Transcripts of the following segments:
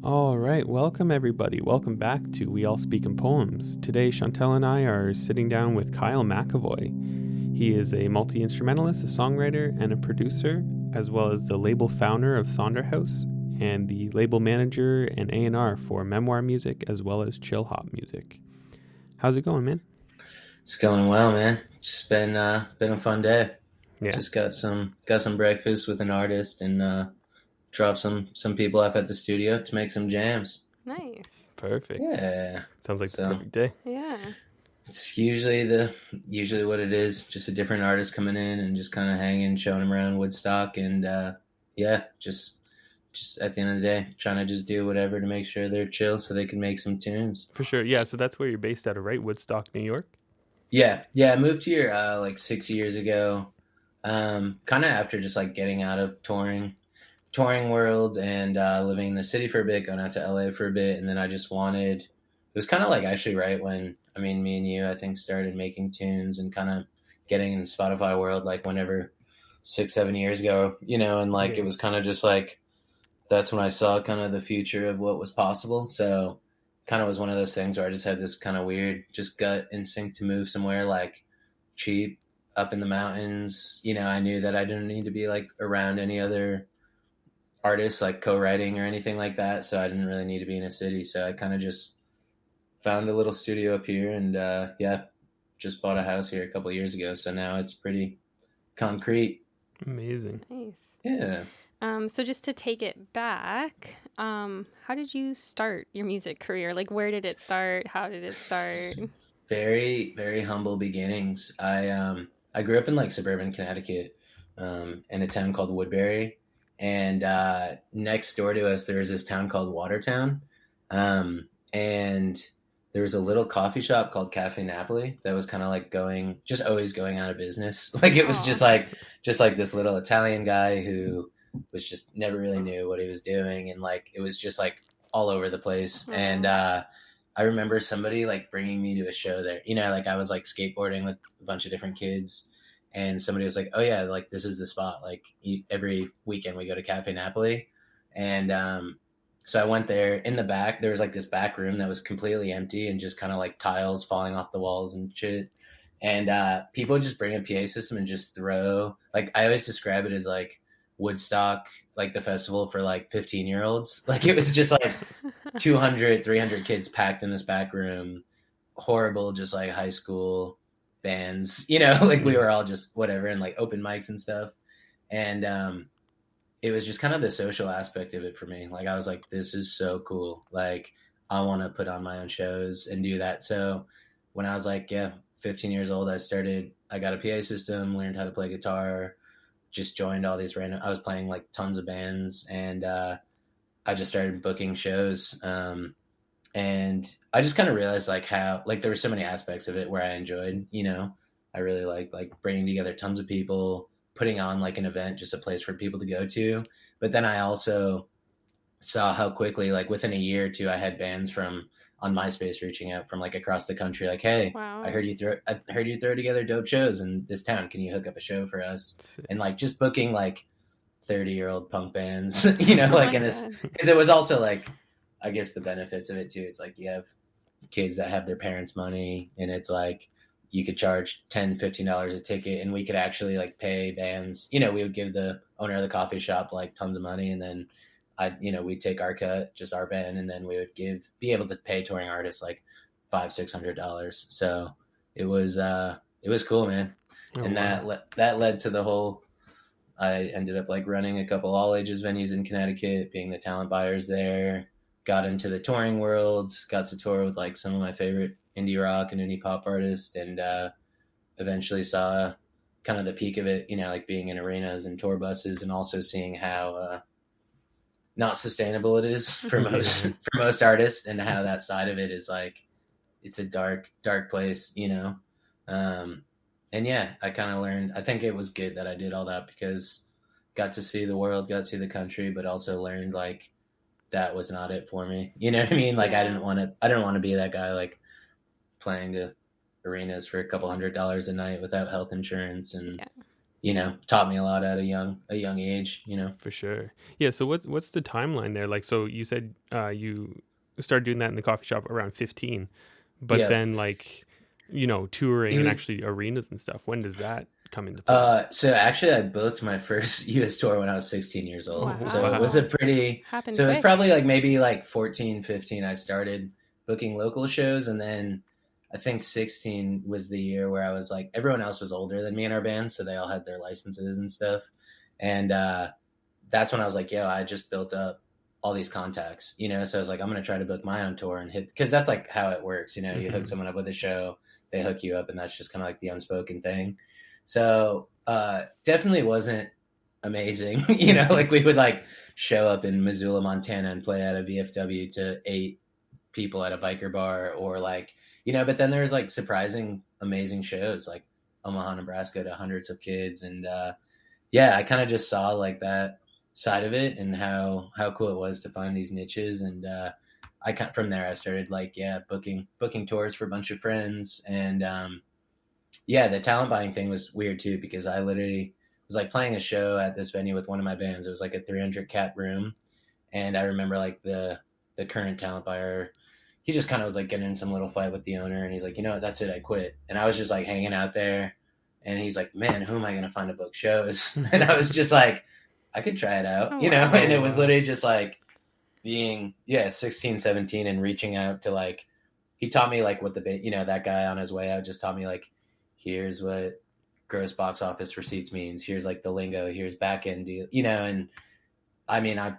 All right, welcome everybody. Welcome back to We All Speak in Poems. Today, Chantel and I are sitting down with Kyle McEvoy. He is a multi-instrumentalist, a songwriter, and a producer, as well as the label founder of Sonder House and the label manager and A&R for Memoir music, as well as Chillhop music. How's it going, man? It's going well, man. Just been a fun day. Yeah, Just got some breakfast with an artist and dropped some people off at the studio to make some jams. Nice. perfect. Yeah. Sounds like the So perfect day. Yeah. it's usually what it is. Just a different artist coming in and just kind of hanging, showing them around Woodstock, and yeah, just at the end of the day, trying to just do whatever to make sure they're chill so they can make some tunes. For sure. Yeah, so that's where you're based out of, right? Woodstock, New York? Yeah. I moved here like 6 years ago. Kind of after just like getting out of touring world and living in the city for a bit, going out to LA for a bit, and then I just wanted. It was kind of like actually right when me and you I think started making tunes and kind of getting in the Spotify world like whenever 6-7 years ago, and like Yeah. it was kind of just like that's when I saw kind of the future of what was possible. So kind of was one of those things where I just had this kind of weird just gut instinct to move somewhere like cheap up in the mountains. I knew that I didn't need to be like around any other artists like co-writing or anything like that, so I didn't really need to be in a city. So I kind of just found a little studio up here and yeah, just bought a house here a couple of years ago, so now it's pretty concrete. Amazing. Nice. Yeah. So just to take it back, how did you start your music career? Like, where did it start? How did it start? Very, very humble beginnings. I grew up in like suburban Connecticut, in a town called Woodbury, and next door to us there was this town called Watertown, and there was a little coffee shop called Cafe Napoli that was kind of like always going out of business. Like it was Aw. just like this little Italian guy who was just never really knew what he was doing, and like it was just like all over the place. And I remember somebody like bringing me to a show there. Like I was like skateboarding with a bunch of different kids, and somebody was like, "Oh yeah, like this is the spot. Like every weekend we go to Cafe Napoli," and so I went there. In the back, there was like this back room that was completely empty and just kind of like tiles falling off the walls and shit. And people would just bring a PA system and just throw. Like I always describe it as like Woodstock, like the festival for like 15-year-olds. Like it was just like 200, 300 kids packed in this back room. Horrible, just like high school bands, like we were all just whatever and like open mics and stuff. And it was just kind of the social aspect of it for me. Like I was like, this is so cool. Like I want to put on my own shows and do that. So when I was like, yeah, 15 years old, I got a PA system, learned how to play guitar, just joined all these random, I was playing like tons of bands, and I just started booking shows. And I just kind of realized like how, like there were so many aspects of it where I enjoyed, I really liked like bringing together tons of people, putting on like an event, just a place for people to go to. But then I also saw how quickly, like within a year or two, I had bands from on MySpace reaching out from like across the country, like, "Hey, Wow. I heard you throw together dope shows in this town. Can you hook up a show for us?" Sick. And like just booking like 30-year-old punk bands, Oh like my in this, God. because it was also like, I guess the benefits of it too. It's like you have kids that have their parents' money, and it's like you could charge $10-15 a ticket, and we could actually like pay bands. We would give the owner of the coffee shop like tons of money, and then we'd take our cut, just our band, and then we would be able to pay touring artists like $500-600. So it was cool, man. Oh, And wow. that led to the whole. I ended up like running a couple all ages venues in Connecticut, being the talent buyers there. Got into the touring world, got to tour with like some of my favorite indie rock and indie pop artists, and eventually saw kind of the peak of it, like being in arenas and tour buses, and also seeing how not sustainable it is for most Yeah. for most artists, and how that side of it is like it's a dark place. And yeah, I kind of learned. I think it was good that I did all that because got to see the world, got to see the country, but also learned like that was not it for me. You know what I mean? Like Yeah. I didn't want to be that guy like playing to arenas for a couple $100 a night without health insurance and Yeah. taught me a lot at a young age, For sure. Yeah. So what's the timeline there? Like, so you said you started doing that in the coffee shop around 15, but Yeah. then like, touring and Even actually arenas and stuff. When does that come into play? so actually I booked my first US tour when I was 16 years old. Oh, So it was wow. Wow. Happened so it was quick. probably like maybe like 14, 15 I started booking local shows, and then I think 16 was the year where I was like, everyone else was older than me in our band, so they all had their licenses and stuff. And that's when I was like, yo, I just built up all these contacts, so I was like, I'm going to try to book my own tour and hit, because that's like how it works. You hook someone up with a show, they hook you up, and that's just kind of like the unspoken thing. So definitely wasn't amazing. Like we would like show up in Missoula, Montana and play at a VFW to 8 people at a biker bar, or like, but then there's like surprising amazing shows like Omaha, Nebraska to hundreds of kids. And yeah, I kind of just saw like that side of it and how cool it was to find these niches. And from there I started like, yeah, booking tours for a bunch of friends. And yeah, the talent buying thing was weird too, because I literally was like playing a show at this venue with one of my bands. It was like a 300 cap room, and I remember like the current talent buyer, he just kind of was like getting in some little fight with the owner, and he's like, you know what, that's it, I quit. And I was just like hanging out there, and he's like, man, who am I gonna find to book shows? And I was just like, I could try it out, Oh, wow. and it was literally just like being 16, 17, and reaching out to like, he taught me like what that guy on his way out just taught me like, here's what gross box office receipts means, here's like the lingo, here's back end deal, and I mean, I'm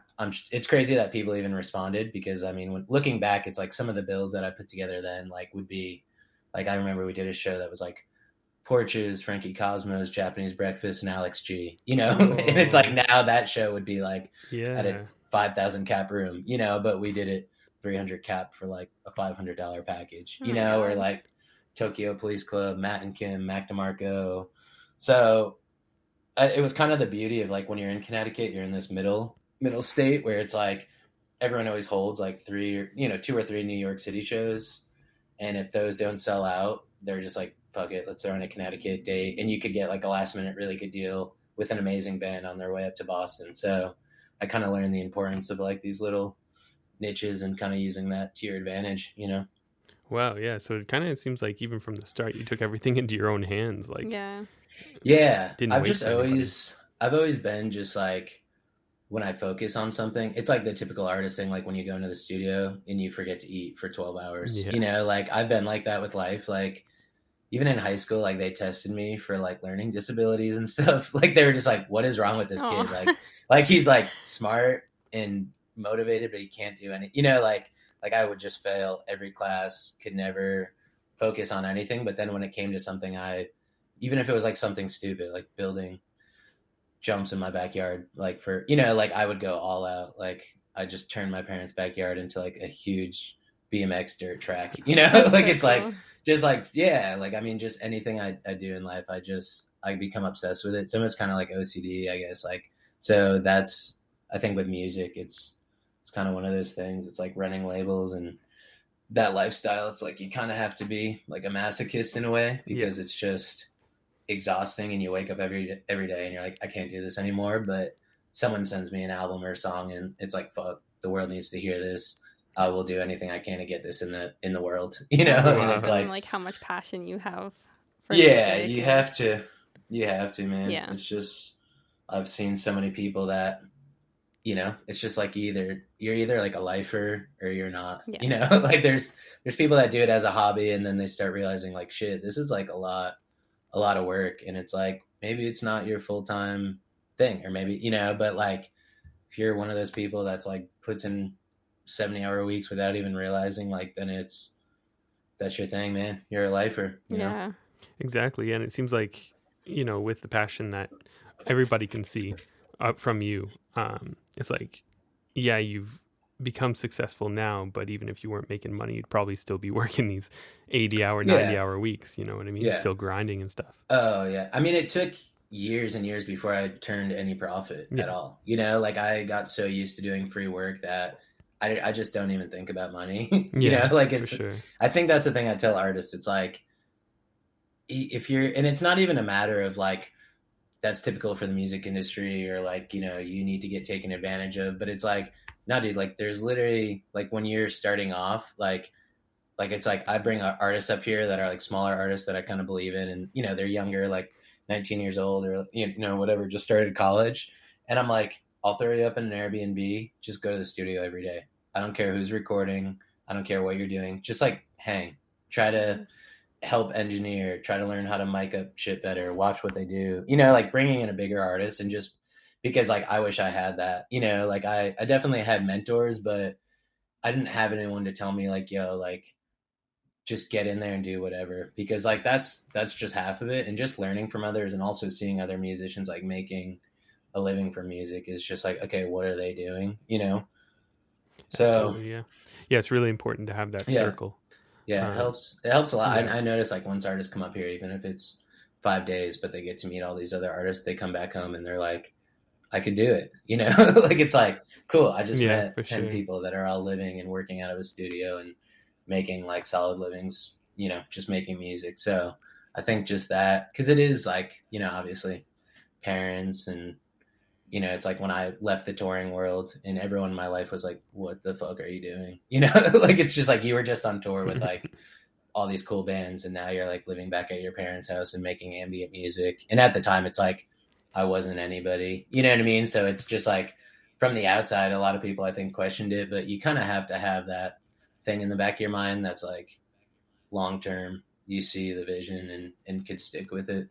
it's crazy that people even responded, because I mean, when looking back, it's like some of the bills that I put together then like would be like, I remember we did a show that was like Porches, Frankie Cosmos, Japanese Breakfast, and Alex G, and it's like now that show would be like at a Yeah. 5,000 cap room, but we did it 300 cap for like a $500 package, Oh my or God. like Tokyo Police Club, Matt and Kim, Mac DeMarco. So it was kind of the beauty of like when you're in Connecticut, you're in this middle state where it's like everyone always holds like 2 or 3 New York City shows, and if those don't sell out, they're just like, fuck it, let's throw in a Connecticut date, and you could get like a last minute really good deal with an amazing band on their way up to Boston. So I kind of learned the importance of like these little niches and kind of using that to your advantage. Wow. Yeah. So it kind of seems like even from the start, you took everything into your own hands. Like, Yeah. Yeah, didn't wait for anybody. I've always been just like, when I focus on something, it's like the typical artist thing, like when you go into the studio and you forget to eat for 12 hours. Yeah. Like I've been like that with life. Like even in high school, like they tested me for like learning disabilities and stuff. Like they were just like, what is wrong with this kid? Oh. Like he's like smart and motivated, but he can't do any, like I would just fail every class, could never focus on anything. But then when it came to something, even if it was like something stupid, like building jumps in my backyard, like for like I would go all out. Like I just turned my parents' backyard into like a huge BMX dirt track. That's Like so it's like cool. just like, yeah, like I mean, just anything I do in life, I become obsessed with it. It's almost kind of like OCD, I guess. Like so that's, I think with music, it's kind of one of those things. It's like running labels and that lifestyle. It's like you kind of have to be like a masochist in a way, Yeah. because it's just exhausting, and you wake up every day and you're like, I can't do this anymore. But someone sends me an album or a song and it's like, fuck, the world needs to hear this. I will do anything I can to get this in the world, That's and it's awesome. like, Like how much passion you have for yeah, music. you have to, man. Yeah. It's just, I've seen so many people that, it's just like you're either like a lifer or you're not. Yeah. Like there's people that do it as a hobby, and then they start realizing like, shit, this is like a lot of work, and it's like, maybe it's not your full-time thing, or maybe, but like if you're one of those people that's like puts in 70-hour weeks without even realizing, like, then that's your thing, man. You're a lifer. Yeah. Exactly. And it seems like, with the passion that everybody can see from you, it's like, yeah, you've become successful now, but even if you weren't making money, you'd probably still be working these 80-hour, Yeah. 90-hour weeks. You know what I mean? Yeah. Still grinding and stuff. Oh yeah. I mean, it took years and years before I turned any profit Yeah. at all. Like I got so used to doing free work that I just don't even think about money. Yeah, Like for it's, sure. I think that's the thing I tell artists. It's like, if you're, and it's not even a matter of like that's typical for the music industry, or like, you need to get taken advantage of. But it's like, no, dude, like there's literally like when you're starting off, like it's like I bring artists up here that are like smaller artists that I kind of believe in, and they're younger, like 19 years old, or whatever, just started college, and I'm like, I'll throw you up in an Airbnb, just go to the studio every day. I don't care who's recording, I don't care what you're doing, just like hang, try to help engineer, try to learn how to mic up shit better, watch what they do, like bringing in a bigger artist. And just because like I wish I had that, like I definitely had mentors, but I didn't have anyone to tell me like, yo, like just get in there and do whatever, because like that's just half of it. And just learning from others, and also seeing other musicians like making a living from music is just like, okay, what are they doing, so Absolutely, yeah, it's really important to have that circle. It helps a lot. I notice like once artists come up here, even if it's 5 days, but they get to meet all these other artists, they come back home and they're like, I could do it, like it's like, cool, I just met 10 people that are all living and working out of a studio and making like solid livings, just making music. So I think just that, because it is like, obviously parents, and it's like when I left the touring world and everyone in my life was like, what the fuck are you doing? Like it's just like you were just on tour with like all these cool bands, and now you're like living back at your parents' house and making ambient music. And at the time it's like I wasn't anybody, you know what I mean? So it's just like from the outside, a lot of people I think questioned it, but you kind of have to have that thing in the back of your mind that's like long term, you see the vision and could stick with it,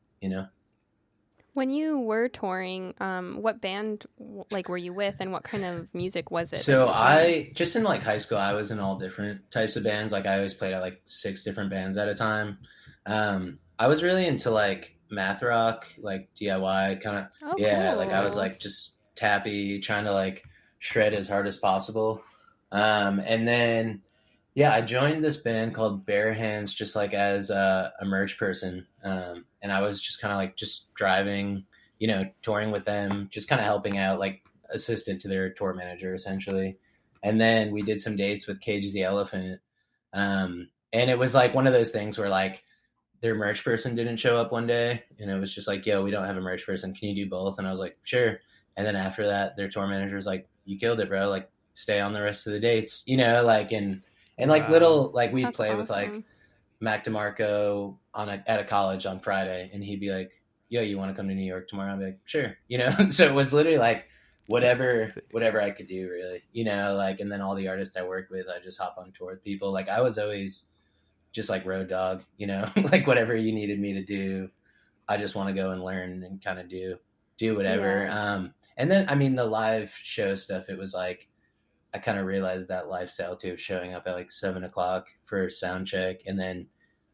When you were touring, what band like were you with, and what kind of music was it? So I just in like high school, I was in all different types of bands. Like I always played at like 6 different bands at a time. I was really into like math rock, like DIY kind of. Oh, Yeah, cool. like I was like just tappy, trying to like shred as hard as possible. And then I joined this band called Bare Hands, just like as a merch person. And I was just kind of like just driving, touring with them, just kind of helping out, like assistant to their tour manager essentially. And then we did some dates with Cage the Elephant. And it was like one of those things where like their merch person didn't show up one day, and it was just like, yo, we don't have a merch person. Can you do both? And I was like, sure. And then after that, their tour manager was like, you killed it, bro. Like stay on the rest of the dates, like, and like little, like we'd play with like Mac DeMarco at a college on Friday, and he'd be like, yo, you want to come to New York tomorrow? I'd be like, sure. So it was literally like whatever I could do, really, like. And then all the artists I worked with, I just hop on tour with people. Like I was always just like road dog, like whatever you needed me to do, I just want to go and learn and kind of do whatever. And then, I mean, the live show stuff, it was like, I kind of realized that lifestyle too, of showing up at like 7:00 for sound check and then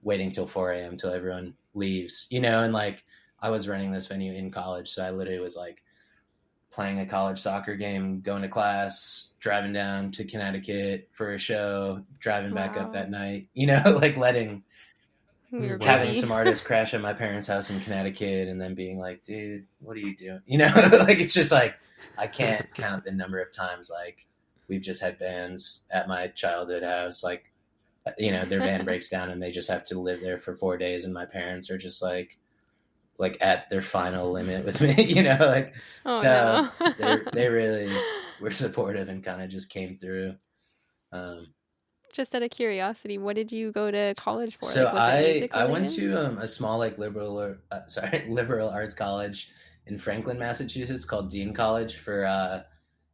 waiting till 4 a.m. till everyone leaves, and like I was running this venue in college. So I literally was like playing a college soccer game, going to class, driving down to Connecticut for a show, driving back up that night, like having some artists crash at my parents' house in Connecticut, and then being like, dude, what are you doing? Like, it's just like, I can't count the number of times like we've just had bands at my childhood house, like, their van breaks down and they just have to live there for 4 days, and my parents are just like at their final limit with me, like, so they really were supportive and kind of just came through. Just out of curiosity, what did you go to college for? So like, I went to a small like liberal arts college in Franklin, Massachusetts, called Dean College for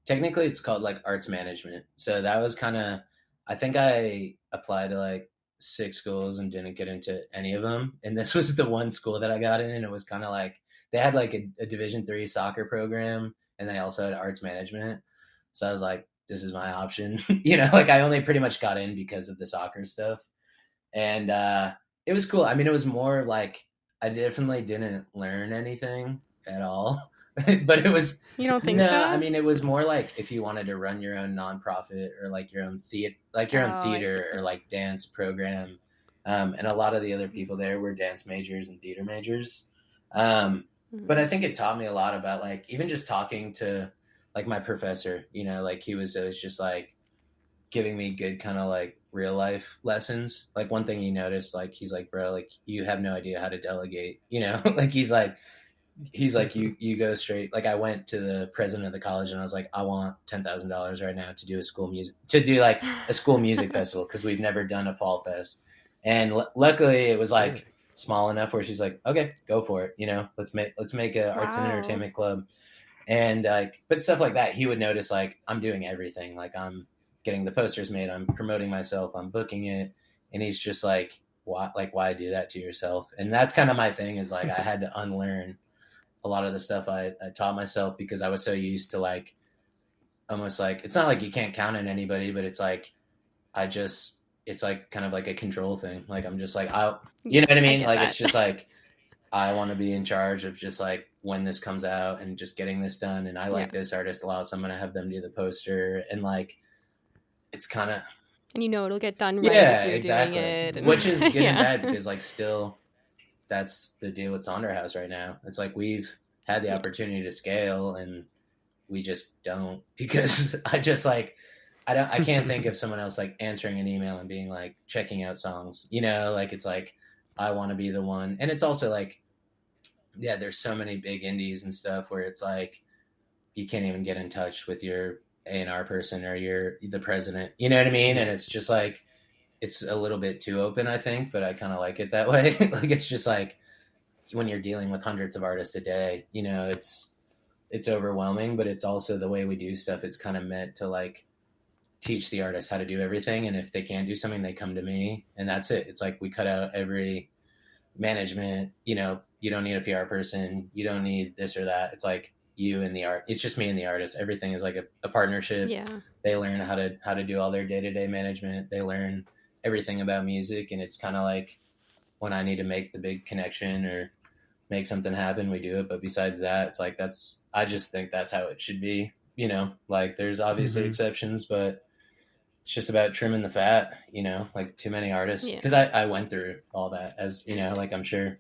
technically it's called like arts management. So that was kind of, I think I applied to like 6 schools and didn't get into any of them, and this was the one school that I got in, and it was kind of like they had like a Division III soccer program, and they also had arts management. So I was like, this is my option. Like I only pretty much got in because of the soccer stuff, and it was cool. I mean, it was more like I definitely didn't learn anything at all. But it was, you don't think so? I mean, it was more like if you wanted to run your own nonprofit or like your own theater or like dance program. And a lot of the other people there were dance majors and theater majors. But I think it taught me a lot about like, even just talking to like my professor, like he was always just like giving me good kind of like real life lessons. Like one thing he noticed, like, he's like, bro, like you have no idea how to delegate, like he's like, he's like, you go straight. Like I went to the president of the college and I was like, I want $10,000 right now to do like a school music festival, because we've never done a fall fest. And luckily it was like Sick. small enough where she's like, okay, go for it. Let's make a arts and Wow. entertainment club. And like, but stuff like that, he would notice like I'm doing everything. Like I'm getting the posters made, I'm promoting myself, I'm booking it. And he's just like, why do that to yourself? And that's kind of my thing, is like I had to unlearn a lot of the stuff I taught myself, because I was so used to like, almost like, it's not like you can't count on anybody, but it's like, it's like kind of like a control thing. Like, I'm just like, you know what I mean? Like, it's just like, I want to be in charge of just like when this comes out and just getting this done. And I like this artist a lot, so I'm going to have them do the poster. And like, it's kind of, and it'll get done right yeah, if you're exactly. doing it. And, which is good and bad, because like still, that's the deal with Sonder House right now. It's like we've had the opportunity to scale and we just don't, because I can't think of someone else like answering an email and being like checking out songs, like it's like I want to be the one. And it's also like, yeah, there's so many big indies and stuff where it's like you can't even get in touch with your A&R person or the president, you know what I mean? And it's just like, it's a little bit too open, I think, but I kind of like it that way. Like, it's just like when you're dealing with hundreds of artists a day, it's overwhelming, but it's also the way we do stuff. It's kind of meant to like teach the artists how to do everything. And if they can't do something, they come to me, and that's it. It's like we cut out every management, you don't need a PR person. You don't need this or that. It's like you and the art. It's just me and the artist. Everything is like a partnership. Yeah. They learn how to do all their day-to-day management. They learn everything about music. And it's kind of like when I need to make the big connection or make something happen, we do it. But besides that, it's like, I just think that's how it should be. Like there's obviously exceptions, but it's just about trimming the fat, like too many artists. Because I went through all that, as like I'm sure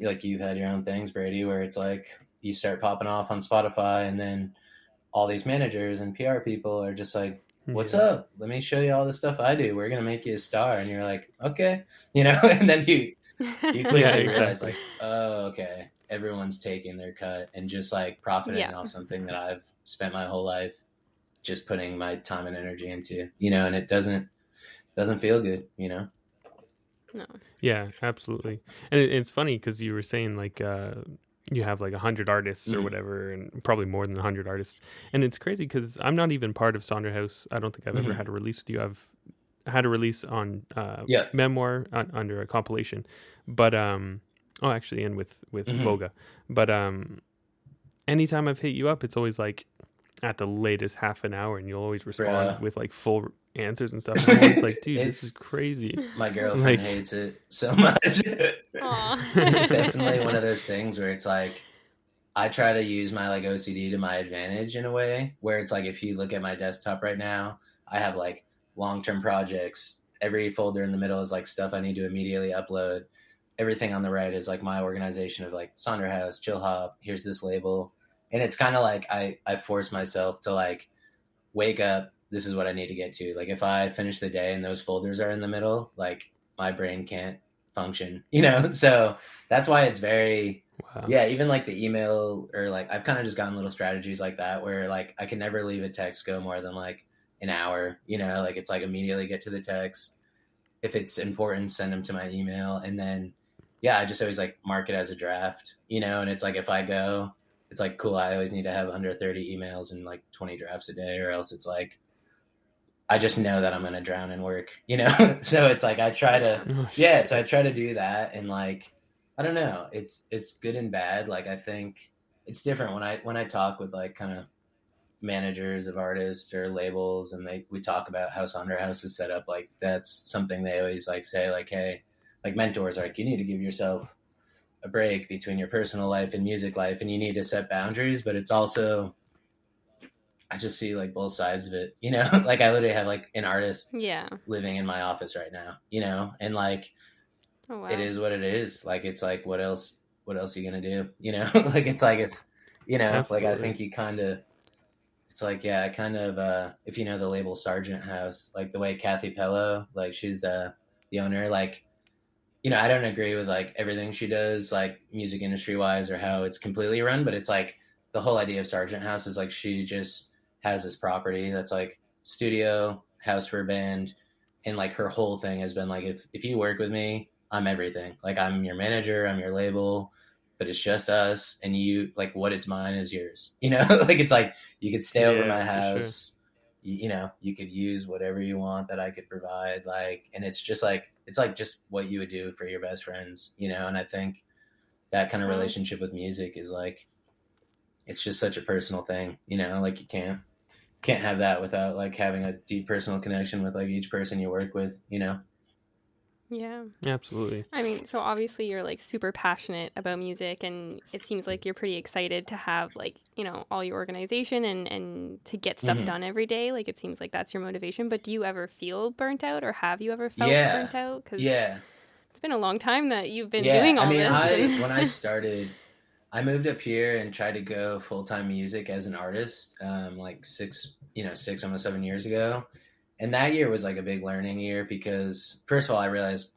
like you've had your own things, Brady, where it's like you start popping off on Spotify, and then all these managers and PR people are just like, what's up? Let me show you all the stuff I do. We're going to make you a star. And you're like, okay, and then you quickly realize like, oh, okay, everyone's taking their cut and just like profiting off something that I've spent my whole life just putting my time and energy into, and it doesn't feel good, No. Yeah, absolutely. And it's funny because you were saying like you have like 100 artists or whatever, and probably more than 100 artists. And it's crazy because I'm not even part of Sonder House. I don't think I've ever had a release with you. I've had a release on Memoir under a compilation, but actually, and with Voga. But anytime I've hit you up, it's always like at the latest half an hour, and you'll always respond with like full answers and stuff. And I'm always like, dude, this is crazy. My girlfriend hates it so much. It's definitely one of those things where it's like I try to use my like OCD to my advantage in a way where it's like, if you look at my desktop right now, I have like long-term projects. Every folder in the middle is like stuff I need to immediately upload. Everything on the right is like my organization of like Sonder House, Chillhop, here's this label. And it's kind of like I force myself to like wake up, this is what I need to get to. Like if I finish the day and those folders are in the middle, like my brain can't function, So that's why it's very, even like the email, or like I've kind of just gotten little strategies like that where like I can never leave a text go more than like an hour, like it's like immediately get to the text. If it's important, send them to my email. And then, I just always like mark it as a draft, and it's like, if I go, it's like, cool, I always need to have under 30 emails and like 20 drafts a day, or else it's like, I just know that I'm going to drown in work, So it's like, I try to, so I try to do that. And like, I don't know, it's good and bad. Like, I think it's different when I talk with like kind of managers of artists or labels, and we talk about how Sonder House is set up. Like, that's something they always like say, like, hey, like mentors are like, you need to give yourself a break between your personal life and music life, and you need to set boundaries. But it's also, I just see like both sides of it, like I literally have like an artist living in my office right now, and like, it is what it is. Like, it's like, what else are you going to do? Like, it's like, if, like, I think you kind of, it's like, I kind of, if you know the label Sargent House, like the way Kathy Pello, like she's the owner, like, you know, I don't agree with like everything she does, like music industry wise, or how it's completely run, but it's like the whole idea of Sargent House is like she just has this property that's like studio, house for a band, and like her whole thing has been like, if you work with me, I'm everything. Like I'm your manager, I'm your label, but it's just us, and you like what it's mine is yours. You know, like it's like you could stay over my Yeah, for sure. house. You know, you could use whatever you want that I could provide. Like, and it's just like it's like just what you would do for your best friends. You know, and I think that kind of Wow. relationship with music is like it's just such a personal thing. You know, like you can't have that without like having a deep personal connection with like each person you work with. You know. Yeah. Absolutely. I mean, so obviously you're like super passionate about music, and it seems like you're pretty excited to have like, you know, all your organization and to get stuff Mm-hmm. done every day. Like it seems like that's your motivation, but do you ever feel burnt out, or have you ever felt Yeah. burnt out? Because Yeah. it's been a long time that you've been Yeah. doing I all mean, this. I when I And started, I moved up here and tried to go full time music as an artist, like 6, almost 7 years ago. And that year was like a big learning year because first of all, I realized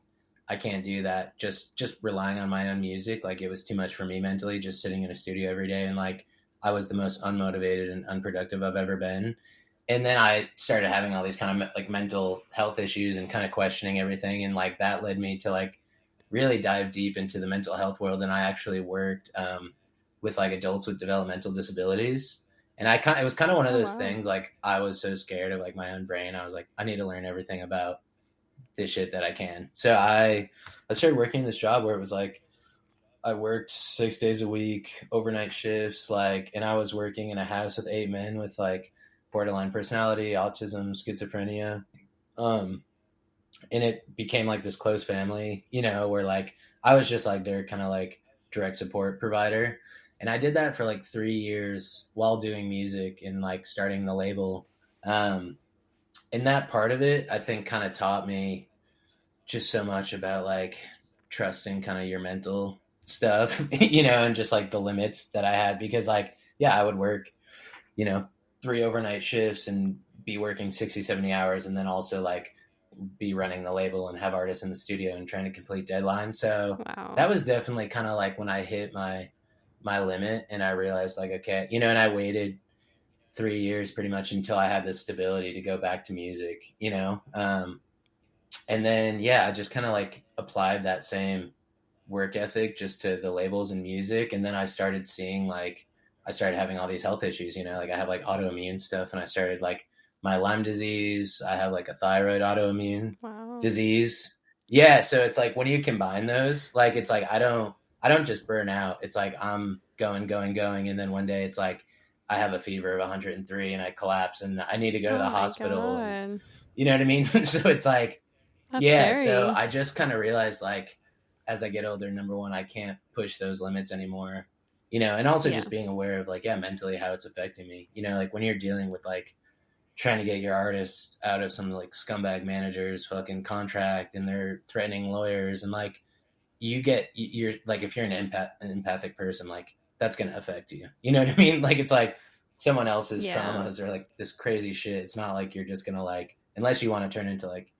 I can't do that. Just relying on my own music, like it was too much for me mentally. Just sitting in a studio every day, and like I was the most unmotivated and unproductive I've ever been. And then I started having all these kind of like mental health issues and kind of questioning everything, and like that led me to like really dive deep into the mental health world. And I actually worked with like adults with developmental disabilities. And it was kind of one of oh those wow. things. Like I was so scared of like my own brain. I was like, I need to learn everything about this shit that I can. So I started working this job where it was like I worked 6 days a week, overnight shifts, like, and I was working in a house with 8 men with like borderline personality, autism, schizophrenia. Um, and it became like this close family, you know, where like I was just like their kind of like direct support provider. And I did that for like 3 years while doing music and like starting the label. Um, and that part of it, I think, kind of taught me just so much about like trusting kind of your mental stuff, you know, and just like the limits that I had because like, yeah, I would work, you know, 3 overnight shifts and be working 60, 70 hours and then also like be running the label and have artists in the studio and trying to complete deadlines. So Wow. that was definitely kind of like when I hit my limit and I realized like, okay, you know, and I waited 3 years pretty much until I had the stability to go back to music, you know? And then, yeah, I just kind of like applied that same work ethic just to the labels and music. And then I started seeing like, I started having all these health issues, you know, like I have like autoimmune stuff and I started like my Lyme disease. I have like a thyroid autoimmune Wow. disease. Yeah. So it's like, when you combine those, like, it's like, I don't just burn out. It's like, I'm going, going, going. And then one day it's like, I have a fever of 103 and I collapse and I need to go to Oh the my hospital. And god. you know what I mean? So it's like, That's yeah, so scary. I just kind of realized like as I get older, number one, I can't push those limits anymore. You know, and also Yeah. just being aware of like, yeah, mentally how it's affecting me. You know, like when you're dealing with like trying to get your artists out of some like scumbag managers fucking contract and they're threatening lawyers and like you're like if you're an empathic person, like that's gonna affect you. You know what I mean? Like it's like someone else's Yeah. traumas or like this crazy shit. It's not like you're just gonna like unless you want to turn into like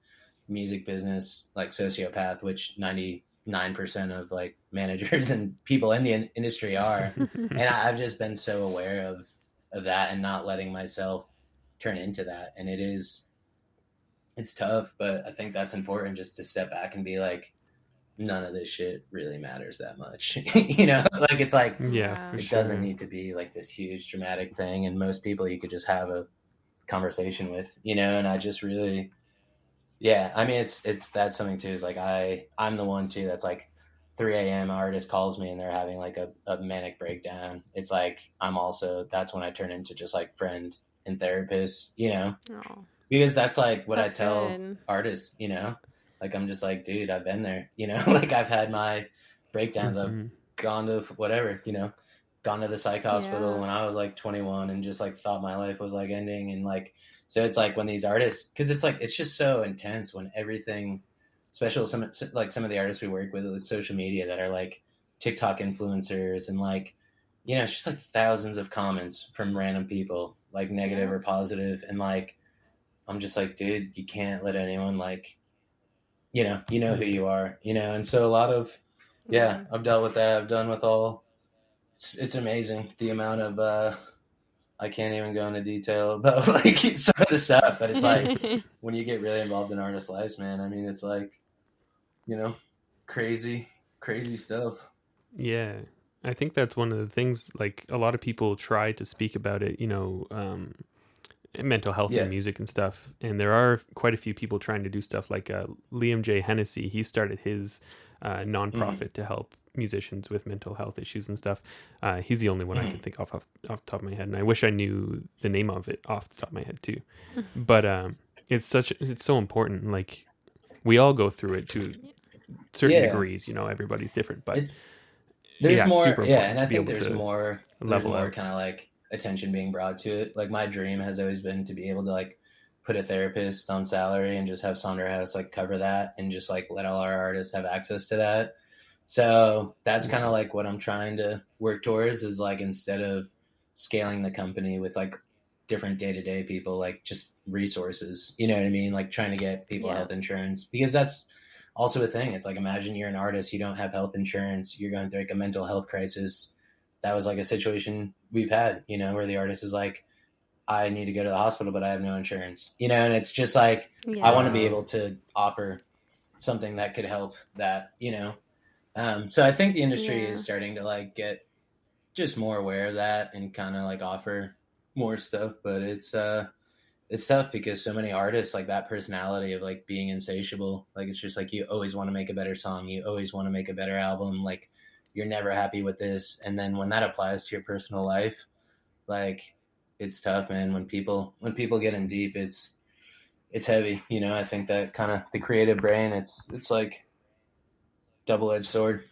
music business like sociopath, which 99% of like managers and people in the industry are. And I've just been so aware of that and not letting myself turn into that. And it's tough, but I think that's important just to step back and be like, none of this shit really matters that much. You know, like it's like Yeah, Yeah. for it doesn't sure. need to be like this huge dramatic thing. And most people you could just have a conversation with, you know, and I just really yeah, I mean it's that's something too. Is like I'm the one too that's like 3 a.m. artist calls me and they're having like a manic breakdown. It's like I'm also that's when I turn into just like friend and therapist, you know, Oh, because that's like what I that's tell good. artists, you know, like I'm just like, dude, I've been there, you know, like I've had my breakdowns. I've Hmm. gone to whatever, you know, gone to the psych hospital Yeah. when I was like 21 and just like thought my life was like ending and like so it's like when these artists because it's like it's just so intense when everything especially some of the artists we work with social media that are like TikTok influencers and like you know it's just like thousands of comments from random people like negative Yeah. or positive and like I'm just like dude you can't let anyone like you know who you are, and so a lot of, Yeah. I've dealt with that. I've done with all, it's amazing the amount of, I can't even go into detail about like some of the stuff, but it's like when you get really involved in artists' lives, man, I mean, it's like, you know, crazy, crazy stuff. Yeah. I think that's one of the things, like a lot of people try to speak about it, mental health Yeah. and music and stuff. And there are quite a few people trying to do stuff like Liam J. Hennessy. He started his nonprofit to help musicians with mental health issues and stuff. He's the only one I can think off the top of my head. And I wish I knew the name of it off the top of my head too. But it's so important. Like we all go through it to certain degrees, everybody's different, but there's more, super important and I to be think able there's to more level out. kind of like attention being brought to it. Like my dream has always been to be able to like put a therapist on salary and just have Sonder House like cover that and just like let all our artists have access to that. So that's kind of like what I'm trying to work towards, is like instead of scaling the company with like different day-to-day people, like just resources, you know what I mean? Like trying to get people health insurance, because that's also a thing. It's like, imagine you're an artist, you don't have health insurance, you're going through like a mental health crisis. That was like a situation we've had, where the artist is like, I need to go to the hospital, but I have no insurance, and it's just like, I want to be able to offer something that could help that, so I think the industry is starting to like get just more aware of that and kind of like offer more stuff, but it's tough because so many artists like that personality of like being insatiable. Like it's just like you always want to make a better song, you always want to make a better album, like you're never happy with this. And then when that applies to your personal life, like it's tough, man. When people get in deep, it's heavy. I think that kind of the creative brain, it's like double-edged sword.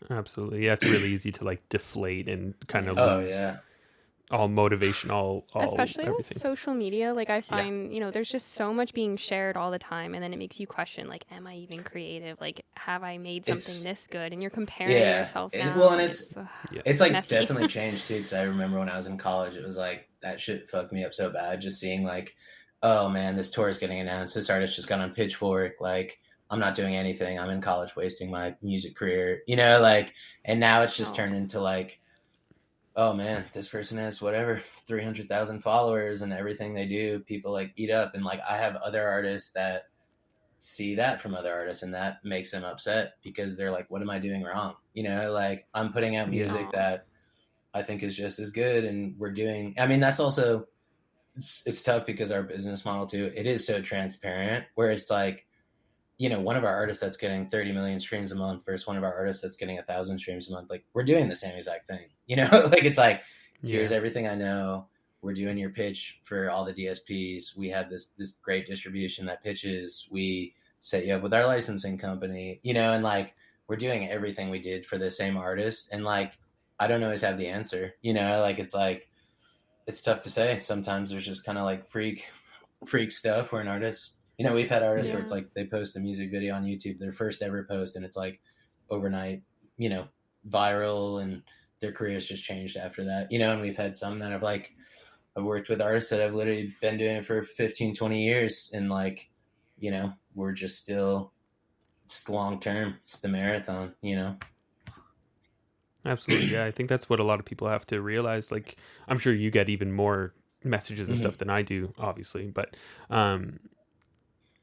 Absolutely. Yeah, it's really easy to like deflate and kind of Oh lose yeah. all motivation, all especially with everything. social media. Like I find, there's just so much being shared all the time, and then it makes you question, like, am I even creative? Like, have I made something this good? And you're comparing yourself now. Well, and it's like messy. definitely changed too, because I remember when I was in college, it was like that shit fucked me up so bad, just seeing like, oh man, this tour is getting announced, this artist just got on Pitchfork, like I'm not doing anything, I'm in college wasting my music career, like, and now it's just turned into like, oh man, this person has whatever 300,000 followers, and everything they do, people like eat up. And like I have other artists that see that from other artists, and that makes them upset because they're like, what am I doing wrong? Like I'm putting out music that I think is just as good, and we're doing, I mean, that's also, it's tough because our business model too, it is so transparent, where it's like, one of our artists that's getting 30 million streams a month versus one of our artists that's getting 1,000 streams a month, like we're doing the same exact thing, like it's like, here's everything I know, we're doing your pitch for all the DSPs, we have this great distribution that pitches, we set you up with our licensing company, and like we're doing everything we did for the same artist. And like I don't always have the answer, like it's like, it's tough to say. Sometimes there's just kind of like freak stuff where an artist, we've had artists where it's like they post a music video on YouTube, their first ever post, and it's like overnight, viral, and their careers just changed after that, and we've had some that have like, I've worked with artists that have literally been doing it for 15, 20 years, and like, we're just still, it's long term, it's the marathon, Absolutely. Yeah, I think that's what a lot of people have to realize. Like, I'm sure you get even more messages and stuff than I do, obviously, but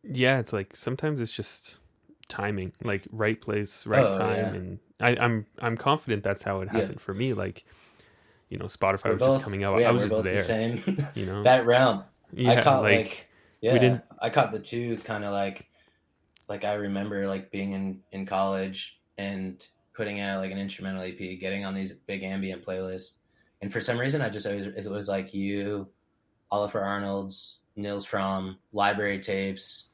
yeah, it's like sometimes it's just timing, like right place, right time, and I'm confident that's how it happened for me. Like, Spotify was just coming out. I was just there. The same. That realm. Yeah, I caught I caught the two kind of like I remember like being in college and putting out like an instrumental EP, getting on these big ambient playlists, and for some reason I just always, it was like you, Oliver Arnold's, Nils Fromm, library tapes,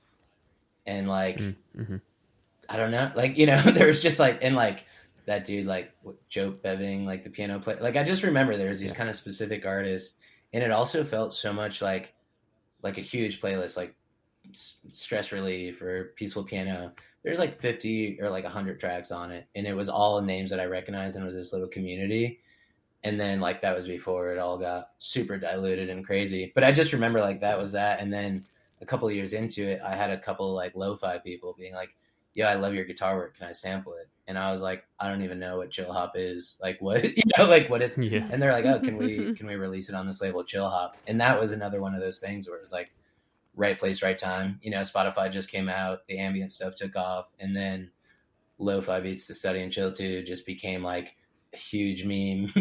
and like I don't know, like there was just like, and like that dude, like Joe Beving, like the piano player, like I just remember there was these kind of specific artists, and it also felt so much like a huge playlist, like stress relief or peaceful piano. There's like 50 or like 100 tracks on it, and it was all names that I recognized, and it was this little community. And then like that was before it all got super diluted and crazy, but I just remember like that was that. And then a couple of years into it, I had a couple like lo-fi people being like, "Yeah, I love your guitar work. Can I sample it?" And I was like, "I don't even know what Chillhop is. Like, what like what is?" Yeah. And they're like, "Oh, can we release it on this label, Chillhop?" And that was another one of those things where it was like right place, right time. Spotify just came out, the ambient stuff took off, and then lo-fi beats to study and chill to just became like a huge meme.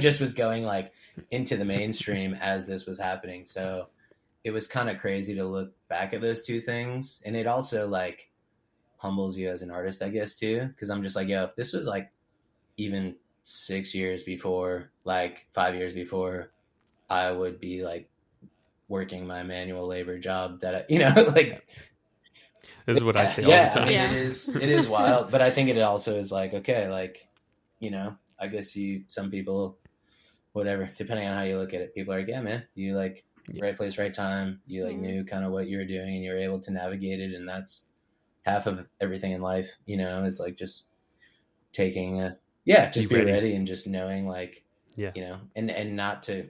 Just was going like into the mainstream as this was happening. So it was kind of crazy to look back at those two things, and it also like humbles you as an artist, I guess, too, because I'm just like, yo, if this was like even 6 years before, like 5 years before, I would be like working my manual labor job that like this is what I say all the time. I mean, it is wild, but I think it also is like, okay, like, I guess some people, whatever, depending on how you look at it, people are like, yeah, man, you like right place, right time. You like knew kind of what you were doing and you were able to navigate it. And that's half of everything in life, is like just taking just be ready and just knowing like, and not to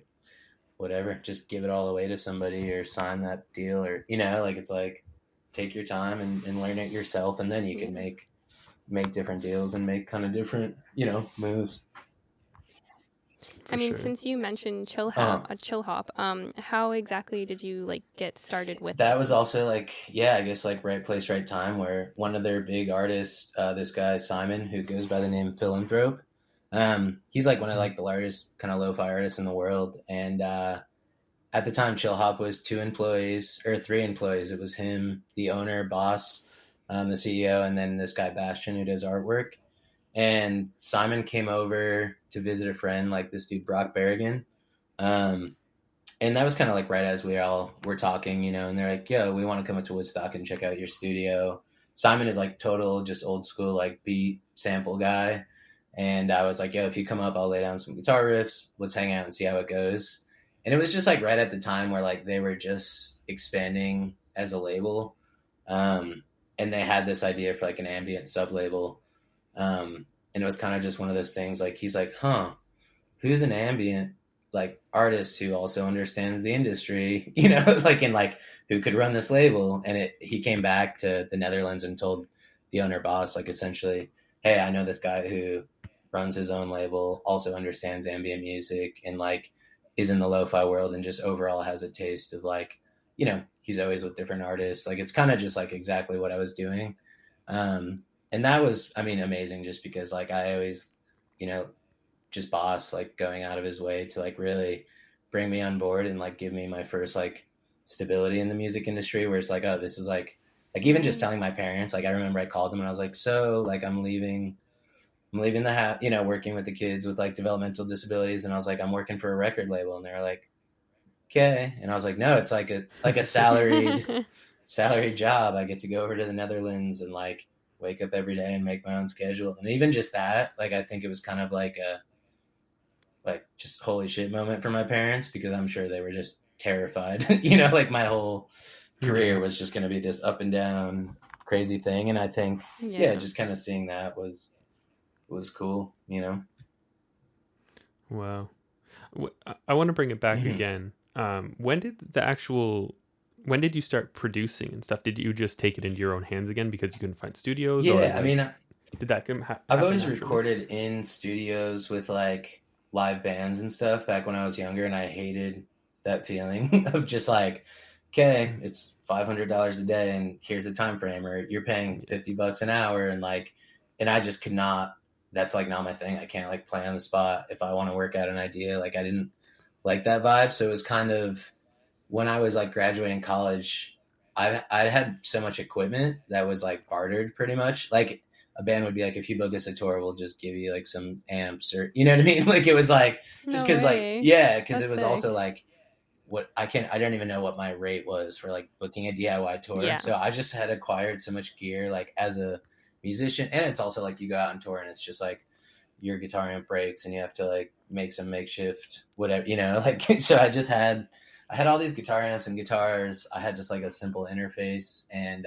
whatever, just give it all away to somebody or sign that deal or, like, it's like, take your time and learn it yourself. And then you can make different deals and make kind of different, moves. I mean, since you mentioned Chillhop, how exactly did you like get started with that? Was also like, I guess like right place, right time, where one of their big artists, this guy Simon, who goes by the name Philanthrope, he's like one of like the largest kind of lo-fi artists in the world. And at the time, Chillhop was 3 employees. It was him, the owner, boss, the CEO, and then this guy Bastian, who does artwork. And Simon came over to visit a friend, like this dude, Brock Berrigan. And that was kind of like right as we all were talking, and they're like, yo, we want to come up to Woodstock and check out your studio. Simon is like total, just old school, like beat sample guy. And I was like, yo, if you come up, I'll lay down some guitar riffs. Let's hang out and see how it goes. And it was just like right at the time where like they were just expanding as a label. And they had this idea for like an ambient sub-label. And it was kind of just one of those things like, he's like, who's an ambient like artist who also understands the industry, like, and like who could run this label. And he came back to the Netherlands and told the owner boss, like, essentially, hey, I know this guy who runs his own label, also understands ambient music and like is in the lo-fi world and just overall has a taste of like, he's always with different artists. Like, it's kind of just like exactly what I was doing. And that was, I mean, amazing just because like I always, just boss, like going out of his way to like really bring me on board and like give me my first like stability in the music industry where it's like, oh, this is like even just telling my parents, like I remember I called them and I was like, so like I'm leaving the house, working with the kids with like developmental disabilities. And I was like, I'm working for a record label. And they're like, okay. And I was like, no, it's like a salaried job. I get to go over to the Netherlands and like wake up every day and make my own schedule. And even just that, like, I think it was kind of like a, like just holy shit moment for my parents, because I'm sure they were just terrified, like my whole career was just going to be this up and down crazy thing. And I think, just kind of seeing that was cool, Wow. I want to bring it back again. When did you start producing and stuff? Did you just take it into your own hands again because you couldn't find studios? Yeah, or like, I mean, did that happen? I've always recorded in studios with like live bands and stuff back when I was younger, and I hated that feeling of just like, okay, it's $500 a day and here's the time frame, or you're paying $50 an hour, and like, and I just could not. That's like not my thing. I can't like play on the spot if I want to work out an idea. Like I didn't like that vibe. So it was kind of when I was like graduating college, I had so much equipment that was like bartered pretty much. Like a band would be like, if you book us a tour, we'll just give you like some amps, or you know what I mean? Like it was like just because because it was sick. Also like I don't even know what my rate was for like booking a DIY tour. Yeah. So I just had acquired so much gear like as a musician, and it's also like you go out on tour and it's just like your guitar amp breaks and you have to like make some makeshift whatever, like so I had all these guitar amps and guitars. I had just like a simple interface, and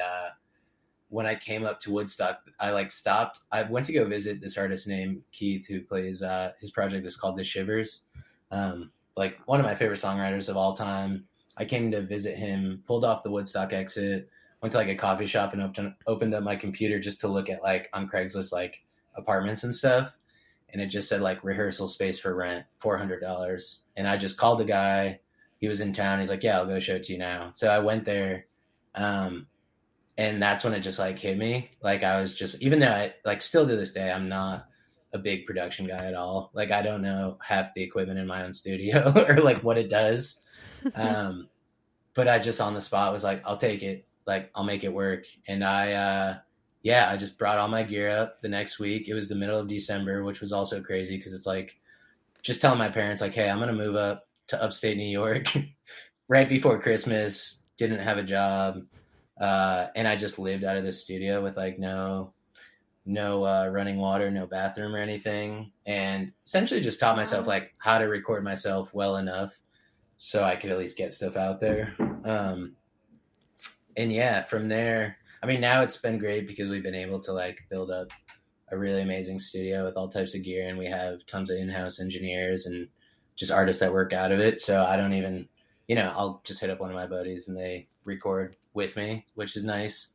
when I came up to Woodstock, I like stopped. I went to go visit this artist named Keith, who plays his project is called The Shivers, like one of my favorite songwriters of all time. I came to visit him, pulled off the Woodstock exit, went to like a coffee shop and opened up my computer just to look at like on Craigslist, like apartments and stuff. And it just said like rehearsal space for rent, $400. And I just called the guy. He was in town. He's like, yeah, I'll go show it to you now. So I went there. And that's when it just like hit me. Like I was just, even though I like still to this day, I'm not a big production guy at all. Like I don't know half the equipment in my own studio or like what it does. But I just on the spot was like, I'll take it. Like I'll make it work. And I just brought all my gear up the next week. It was the middle of December, which was also crazy because it's like just telling my parents like, hey, I'm going to move up to upstate New York right before Christmas, didn't have a job. And I just lived out of the studio with like no running water, no bathroom or anything. And essentially just taught myself like how to record myself well enough so I could at least get stuff out there. And yeah, from there, I mean, now it's been great because we've been able to like build up a really amazing studio with all types of gear, and we have tons of in-house engineers and just artists that work out of it. So I don't even, I'll just hit up one of my buddies and they record with me, which is nice.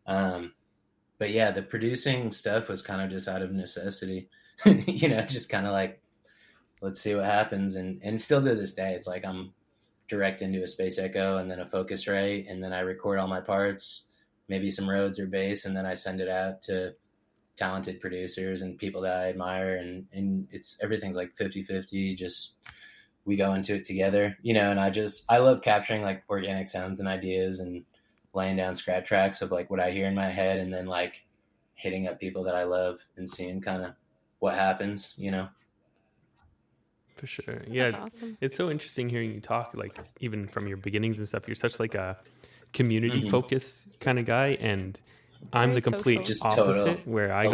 But yeah, the producing stuff was kind of just out of necessity, just kind of like, let's see what happens. And still to this day, it's like I'm direct into a Space Echo and then a Focusrite, and then I record all my parts, maybe some Rhodes or bass, and then I send it out to talented producers and people that I admire. And it's everything's like 50-50, just we go into it together, and I love capturing like organic sounds and ideas and laying down scratch tracks of like what I hear in my head, and then like hitting up people that I love and seeing kind of what happens, For sure. Yeah. That's awesome. It's so interesting hearing you talk, like even from your beginnings and stuff. You're such like a community focus kind of guy, and I'm the complete opposite, where I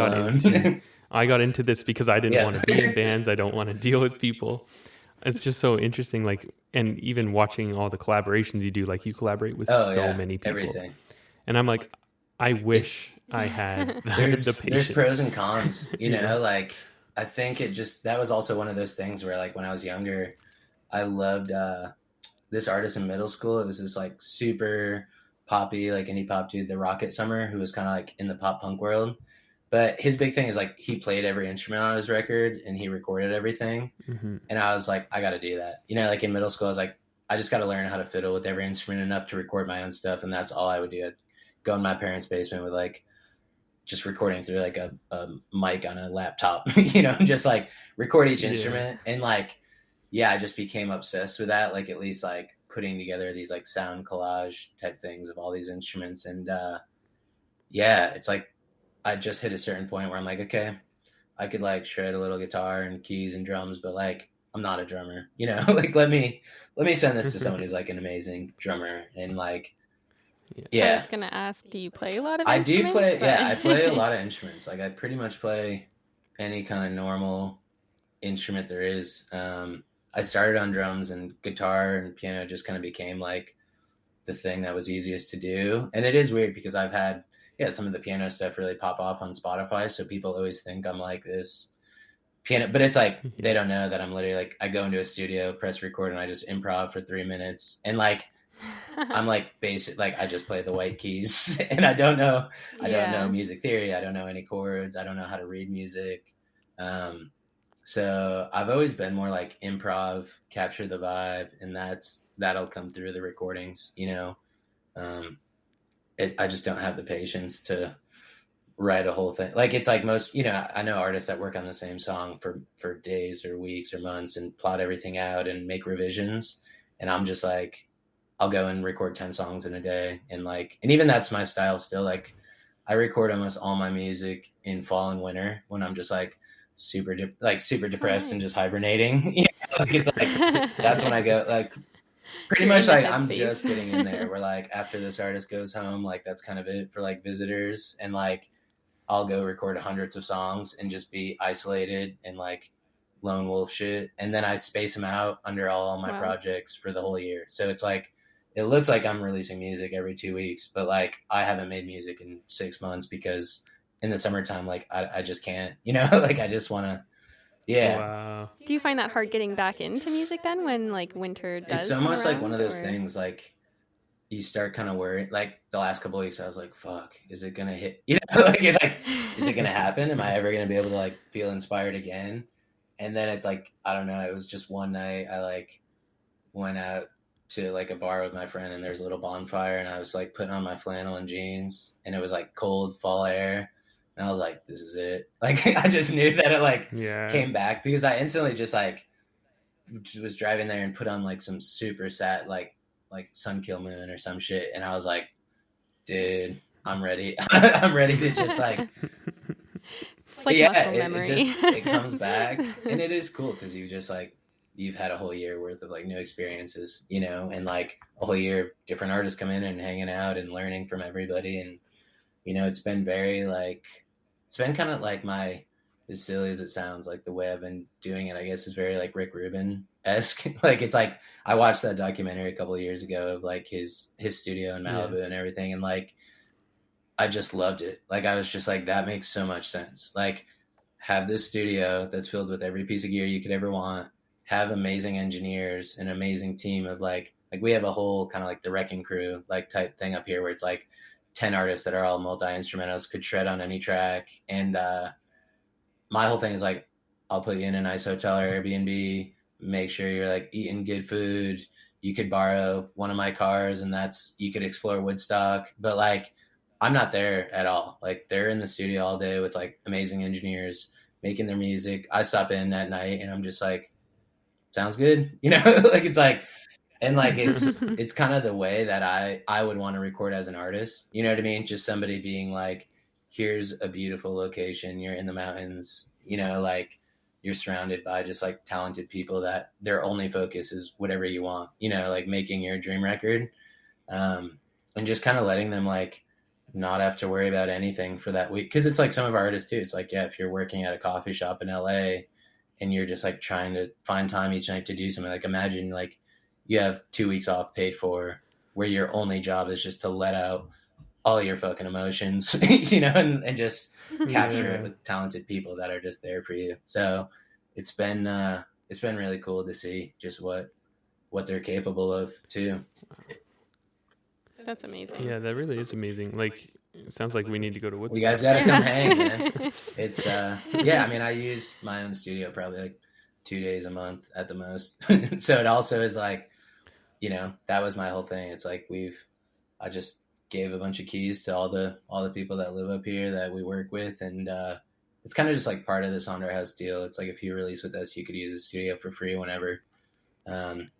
got into this because I didn't want to be in bands. I don't want to deal with people. It's just so interesting. Like, and even watching all the collaborations you do, like you collaborate with so many people. Everything. And I'm like, I wish I had the patience. There's pros and cons, like I think that was also one of those things where like when I was younger, I loved this artist in middle school. It was this like super poppy, like indie pop dude, the Rocket Summer, who was kind of like in the pop punk world. But his big thing is like he played every instrument on his record and he recorded everything. Mm-hmm. And I was like, I got to do that. Like in middle school, I was like, I just got to learn how to fiddle with every instrument enough to record my own stuff. And that's all I would do. I'd go in my parents' basement with like just recording through like a mic on a laptop, just like record each instrument. And like, I just became obsessed with that. Like at least like putting together these like sound collage type things of all these instruments. And it's like, I just hit a certain point where I'm like, okay, I could like shred a little guitar and keys and drums, but like, I'm not a drummer, like, let me send this to someone who's like an amazing drummer. And like, I was going to ask, do you play a lot of instruments? I do play, I play a lot of instruments. Like I pretty much play any kind of normal instrument there is. I started on drums, and guitar and piano just kind of became like the thing that was easiest to do. And it is weird because I've had, some of the piano stuff really pop off on Spotify. So people always think I'm like this piano, but it's like, they don't know that I'm literally like, I go into a studio, press record, and I just improv for 3 minutes. And like, I'm like basic, like I just play the white keys and I don't know music theory. I don't know any chords. I don't know how to read music. So I've always been more like improv, capture the vibe, and that'll come through the recordings, I just don't have the patience to write a whole thing. Like it's like most, I know artists that work on the same song for days or weeks or months and plot everything out and make revisions. And I'm just like, I'll go and record 10 songs in a day. And even that's my style still. Like I record almost all my music in fall and winter when I'm just like super depressed and just hibernating. It's like, that's when I go like, pretty much like I'm just getting in there where like after this artist goes home, like that's kind of it for like visitors, and like I'll go record hundreds of songs and just be isolated and like lone wolf shit, and then I space them out under all my projects for the whole year. So it's like it looks like I'm releasing music every 2 weeks, but like I haven't made music in 6 months because in the summertime like I just can't, like I just want to Yeah. Wow. Do you find that hard getting back into music then when like winter does It's almost come like one of around, those things like you start kind of worrying. Like the last couple of weeks, I was like, "Fuck, is it gonna hit?" You know, like is it gonna happen? Am I ever gonna be able to like feel inspired again? And then it's like, I don't know. It was just one night I like went out to like a bar with my friend, and there's a little bonfire, and I was like putting on my flannel and jeans, and it was like cold fall air, and I was like, "This is it." Like I just knew that it like came back because I instantly just like was driving there and put on like some super sad like Sun Kill Moon or some shit, and I was like, dude, I'm ready. I'm ready to just like it's like yeah, muscle memory. it comes back, and it is cool because you just like you've had a whole year worth of like new experiences, you know, and like a whole year of different artists come in and hanging out and learning from everybody, and you know, it's been very like it's been kind of like my, as silly as it sounds, like the way I've been doing it, I guess, is very like Rick Rubin-esque. Like it's like I watched that documentary a couple of years ago of like his studio in Malibu and everything, and like I just loved it. Like I was just like, that makes so much sense. Like have this studio that's filled with every piece of gear you could ever want, have amazing engineers, an amazing team of like we have a whole kind of like the Wrecking Crew like type thing up here where it's like 10 artists that are all multi-instrumentalists, could shred on any track. And my whole thing is like, I'll put you in a nice hotel or Airbnb, make sure you're like eating good food. You could borrow one of my cars, and you could explore Woodstock. But like, I'm not there at all. Like they're in the studio all day with like amazing engineers making their music. I stop in at night and I'm just like, sounds good. You know, like it's like, and like it's kind of the way that I would want to record as an artist. You know what I mean? Just somebody being like, here's a beautiful location, you're in the mountains, you know, like you're surrounded by just like talented people that their only focus is whatever you want, you know, like making your dream record. And just kind of letting them like not have to worry about anything for that week. Cause it's like some of our artists too. It's like, yeah, if you're working at a coffee shop in LA and you're just like trying to find time each night to do something, like imagine like you have 2 weeks off paid for, where your only job is just to let out all your fucking emotions, you know, and just capture it with talented people that are just there for you. So it's been really cool to see just what they're capable of too. That's amazing. Yeah, that really is amazing. Like, it sounds like we need to go to Woodstock. You guys gotta come hang, man. It's yeah, I mean, I use my own studio probably like 2 days a month at the most. So it also is like, you know, that was my whole thing. It's like I just gave a bunch of keys to all the people that live up here that we work with, and it's kind of just like part of the Sonder House deal. It's like if you release with us, you could use the studio for free whenever.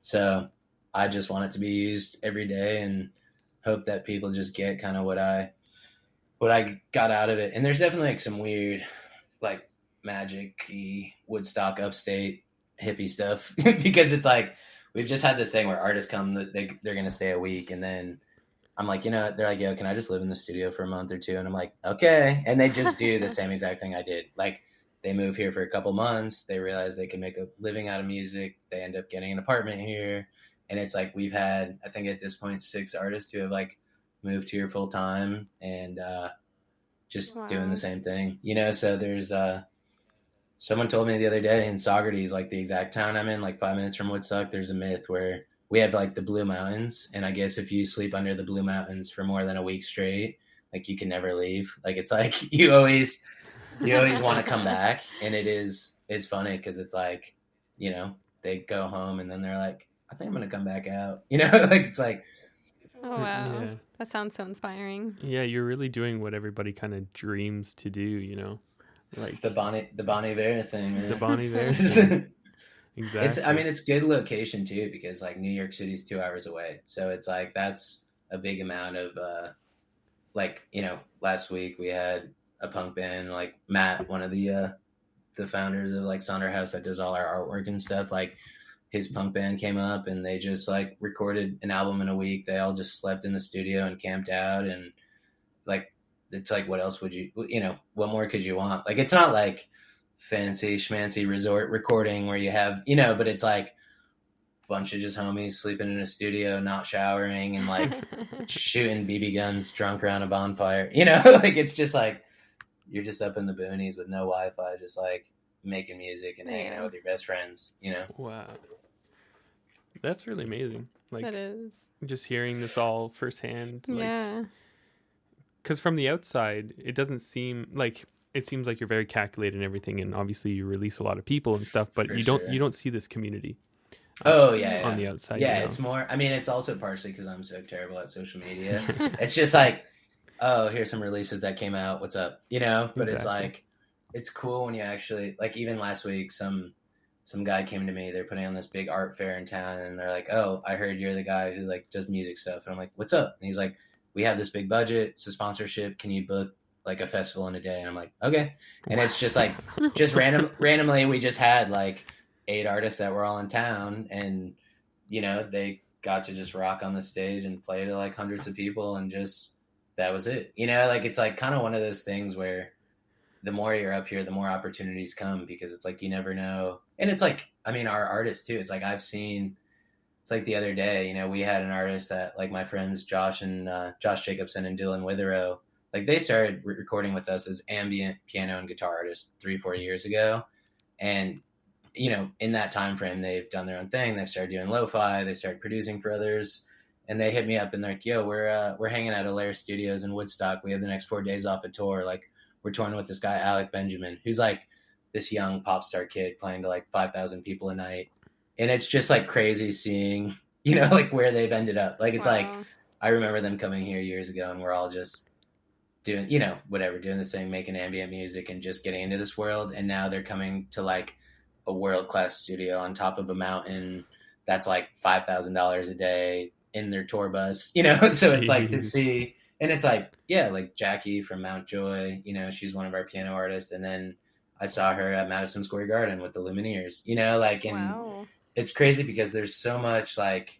So I just want it to be used every day and hope that people just get kind of what I got out of it. And there's definitely like some weird like magic-y Woodstock upstate hippie stuff because it's like we've just had this thing where artists come, they're going to stay a week, and then I'm like, you know, they're like, yo, can I just live in the studio for a month or two? And I'm like, okay. And they just do the same exact thing I did. Like they move here for a couple months. They realize they can make a living out of music. They end up getting an apartment here. And it's like, we've had, I think at this point, 6 artists who have like moved here full time and just doing the same thing, you know? So there's, someone told me the other day in Saugerties, like the exact town I'm in, like 5 minutes from Woodstock, there's a myth where we have like the Blue Mountains. And I guess if you sleep under the Blue Mountains for more than a week straight, like you can never leave. Like, it's like, you always want to come back. And it's funny because it's like, you know, they go home and then they're like, I think I'm going to come back out, you know, like, it's like, oh, wow. Yeah. That sounds so inspiring. Yeah. You're really doing what everybody kind of dreams to do, you know, like the Bon Iver thing, man. The Bon Iver thing. Exactly. It's good location too, because like New York City's 2 hours away. So it's like, that's a big amount of, like, you know, last week we had a punk band, like Matt, one of the founders of like Sonder House that does all our artwork and stuff. Like his punk band came up and they just like recorded an album in a week. They all just slept in the studio and camped out. And like, it's like, what else would you know, what more could you want? Like, it's not like fancy schmancy resort recording where you have, you know, but it's like a bunch of just homies sleeping in a studio, not showering, and like shooting BB guns drunk around a bonfire, you know. Like, it's just like you're just up in the boonies with no Wi-Fi, just like making music and hanging out with your best friends, you know? Wow. That's really amazing. Like, that is. Just hearing this all firsthand. Like, yeah. Because from the outside, it doesn't seem like, it seems like you're very calculated and everything, and obviously you release a lot of people and stuff, but you don't see this community. On the outside. Yeah, it's more, I mean, it's also partially because I'm so terrible at social media. It's just like, oh, here's some releases that came out, what's up, you know? But It's like, it's cool when you actually, like, even last week, some guy came to me, they're putting on this big art fair in town, and they're like, oh, I heard you're the guy who, like, does music stuff. And I'm like, what's up? And he's like, we have this big budget, it's a sponsorship, can you book like a festival in a day? And I'm like, okay. And it's just like, just randomly, we just had like 8 artists that were all in town, and, you know, they got to just rock on the stage and play to like hundreds of people, and just, that was it. You know, like, it's like kind of one of those things where the more you're up here, the more opportunities come, because it's like, you never know. And it's like, I mean, our artists too, it's like, I've seen, it's like the other day, you know, we had an artist that, like, my friends Josh Jacobson and Dylan Witherow, like, they started recording with us as ambient piano and guitar artists 3-4 years ago. And, you know, in that time frame, they've done their own thing. They've started doing lo-fi. They started producing for others. And they hit me up and they're like, yo, we're hanging out at Alaire Studios in Woodstock. We have the next 4 days off a tour. Like, we're touring with this guy, Alec Benjamin, who's like this young pop star kid playing to like 5,000 people a night. And it's just like crazy seeing, you know, like where they've ended up. Like, it's like, I remember them coming here years ago, and we're all just doing, you know, whatever, doing the same, making ambient music and just getting into this world. And now they're coming to like a world-class studio on top of a mountain that's like $5,000 a day in their tour bus, you know? So it's like to see, and it's like, yeah, like Jackie from Mountjoy, you know, she's one of our piano artists. And then I saw her at Madison Square Garden with the Lumineers, you know, like, and it's crazy because there's so much, like,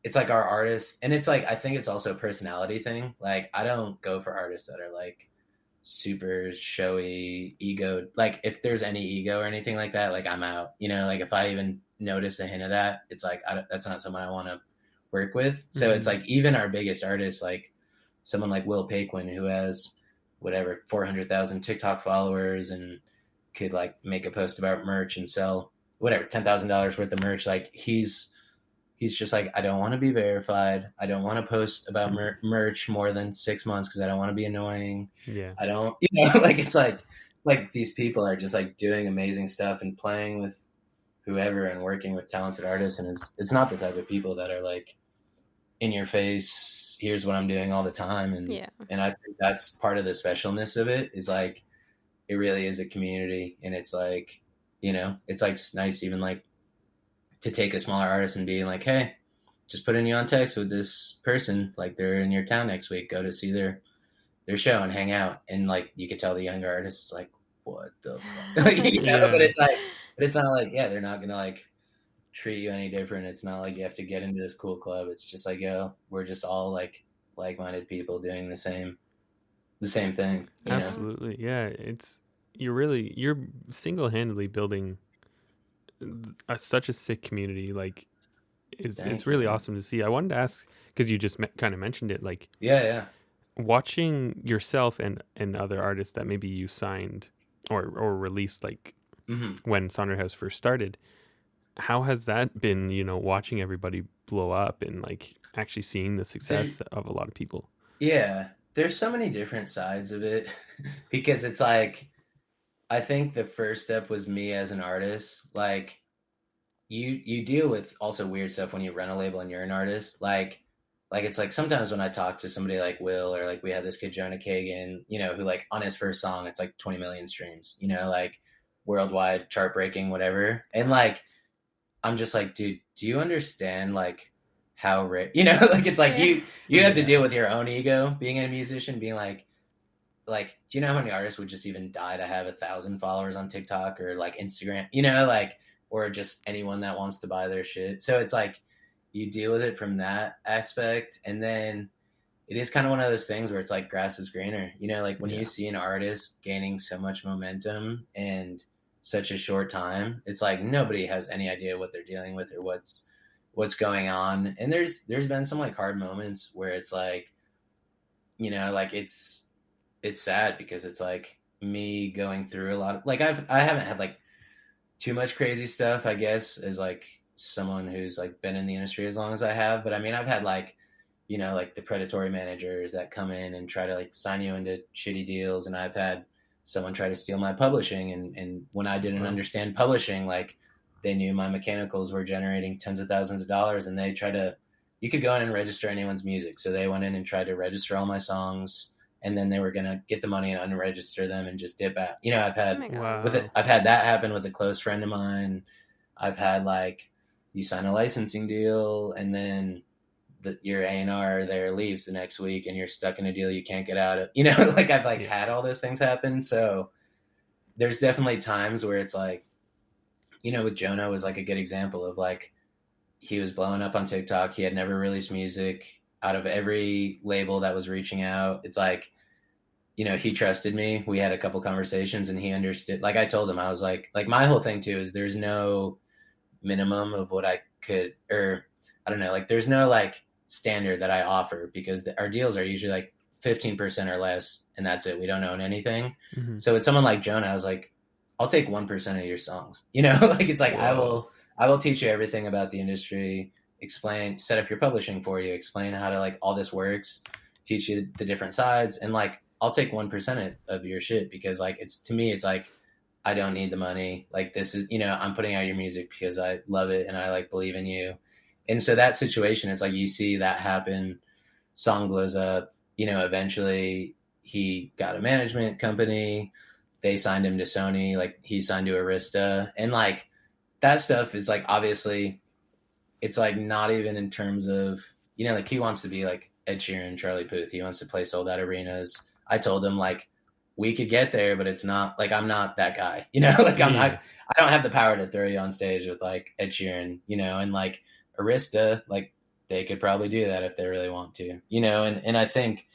it's like our artists, and it's like, I think it's also a personality thing. Like, I don't go for artists that are like super showy, ego. Like, if there's any ego or anything like that, like, I'm out, you know, like, if I even notice a hint of that, it's like, that's not someone I want to work with. So It's like, even our biggest artists, like someone like Will Paquin, who has whatever 400,000 TikTok followers and could like make a post about merch and sell whatever $10,000 worth of merch. Like, he's just like, I don't want to be verified. I don't want to post about merch more than 6 months because I don't want to be annoying. Yeah, I don't, you know, like, it's like these people are just like doing amazing stuff and playing with whoever and working with talented artists, and it's not the type of people that are like in your face, here's what I'm doing all the time. And and I think that's part of the specialness of it, is like, it really is a community. And it's like, you know, it's like nice even like to take a smaller artist and be like, hey, just putting you on text with this person, like, they're in your town next week, go to see their show and hang out. And like, you could tell the younger artists, like, what the fuck? You know? But it's like, but it's not like, they're not gonna like treat you any different. It's not like you have to get into this cool club. It's just like, yo, we're just all like like-minded people doing the same thing. Absolutely. Know? Yeah, you're single-handedly building such a sick community. Like, it's really awesome to see. I wanted to ask, because you just kind of mentioned it, like, watching yourself and other artists that maybe you signed or released, like, when Sonder House first started, how has that been, you know, watching everybody blow up and like actually seeing the success of a lot of people? Yeah, there's so many different sides of it because it's like, I think the first step was me as an artist. Like, you deal with also weird stuff when you run a label and you're an artist. Like it's like sometimes when I talk to somebody like Will, or like we had this kid Jonah Kagan, you know, who like on his first song, it's like 20 million streams, you know, like worldwide, chart breaking, whatever. And like, I'm just like, dude, do you understand like how rare, you know, like, it's like you have to deal with your own ego being a musician, being like, do you know how many artists would just even die to have 1,000 followers on TikTok or like Instagram, you know, like, or just anyone that wants to buy their shit. So it's like, you deal with it from that aspect. And then it is kind of one of those things where it's like grass is greener, you know, like when you see an artist gaining so much momentum and such a short time, it's like nobody has any idea what they're dealing with or what's going on. And there's been some like hard moments where it's like, you know, like it's sad because it's like me going through a lot of like I haven't had like too much crazy stuff, I guess, as like someone who's like been in the industry as long as I have. But I mean, I've had like, you know, like the predatory managers that come in and try to like sign you into shitty deals. And I've had someone try to steal my publishing. And when I didn't understand publishing, like they knew my mechanicals were generating tens of thousands of dollars, and they tried to, you could go in and register anyone's music. So they went in and tried to register all my songs, and then they were going to get the money and unregister them and just dip out. You know, I've had I've had that happen with a close friend of mine. I've had like, you sign a licensing deal and then your A&R there leaves the next week and you're stuck in a deal you can't get out of, you know, like I've like had all those things happen. So there's definitely times where it's like, you know, with Jonah was like a good example of like, he was blowing up on TikTok. He had never released music. Out of every label that was reaching out, it's like, you know, he trusted me. We had a couple conversations and he understood. Like I told him, I was like my whole thing too is there's no minimum of what I could, or I don't know, like there's no like standard that I offer, because our deals are usually like 15% or less, and that's it. We don't own anything. Mm-hmm. So with someone like Jonah, I was like, I'll take 1% of your songs, you know, like it's like, whoa. I will teach you everything about the industry, set up your publishing for you, explain how to like all this works, teach you the different sides. And like, I'll take 1% of your shit, because like, it's, to me, it's like, I don't need the money. Like this is, you know, I'm putting out your music because I love it and I like believe in you. And so that situation, it's like, you see that happen, song blows up, you know, eventually he got a management company. They signed him to Sony. Like he signed to Arista, and like that stuff is like, obviously it's like not even in terms of, you know, like he wants to be like Ed Sheeran, Charlie Puth. He wants to play sold out arenas. I told him like, we could get there, but it's not like, I'm not that guy, you know, like I'm not, I don't have the power to throw you on stage with like Ed Sheeran, you know, and like Arista, like they could probably do that if they really want to, you know, and I think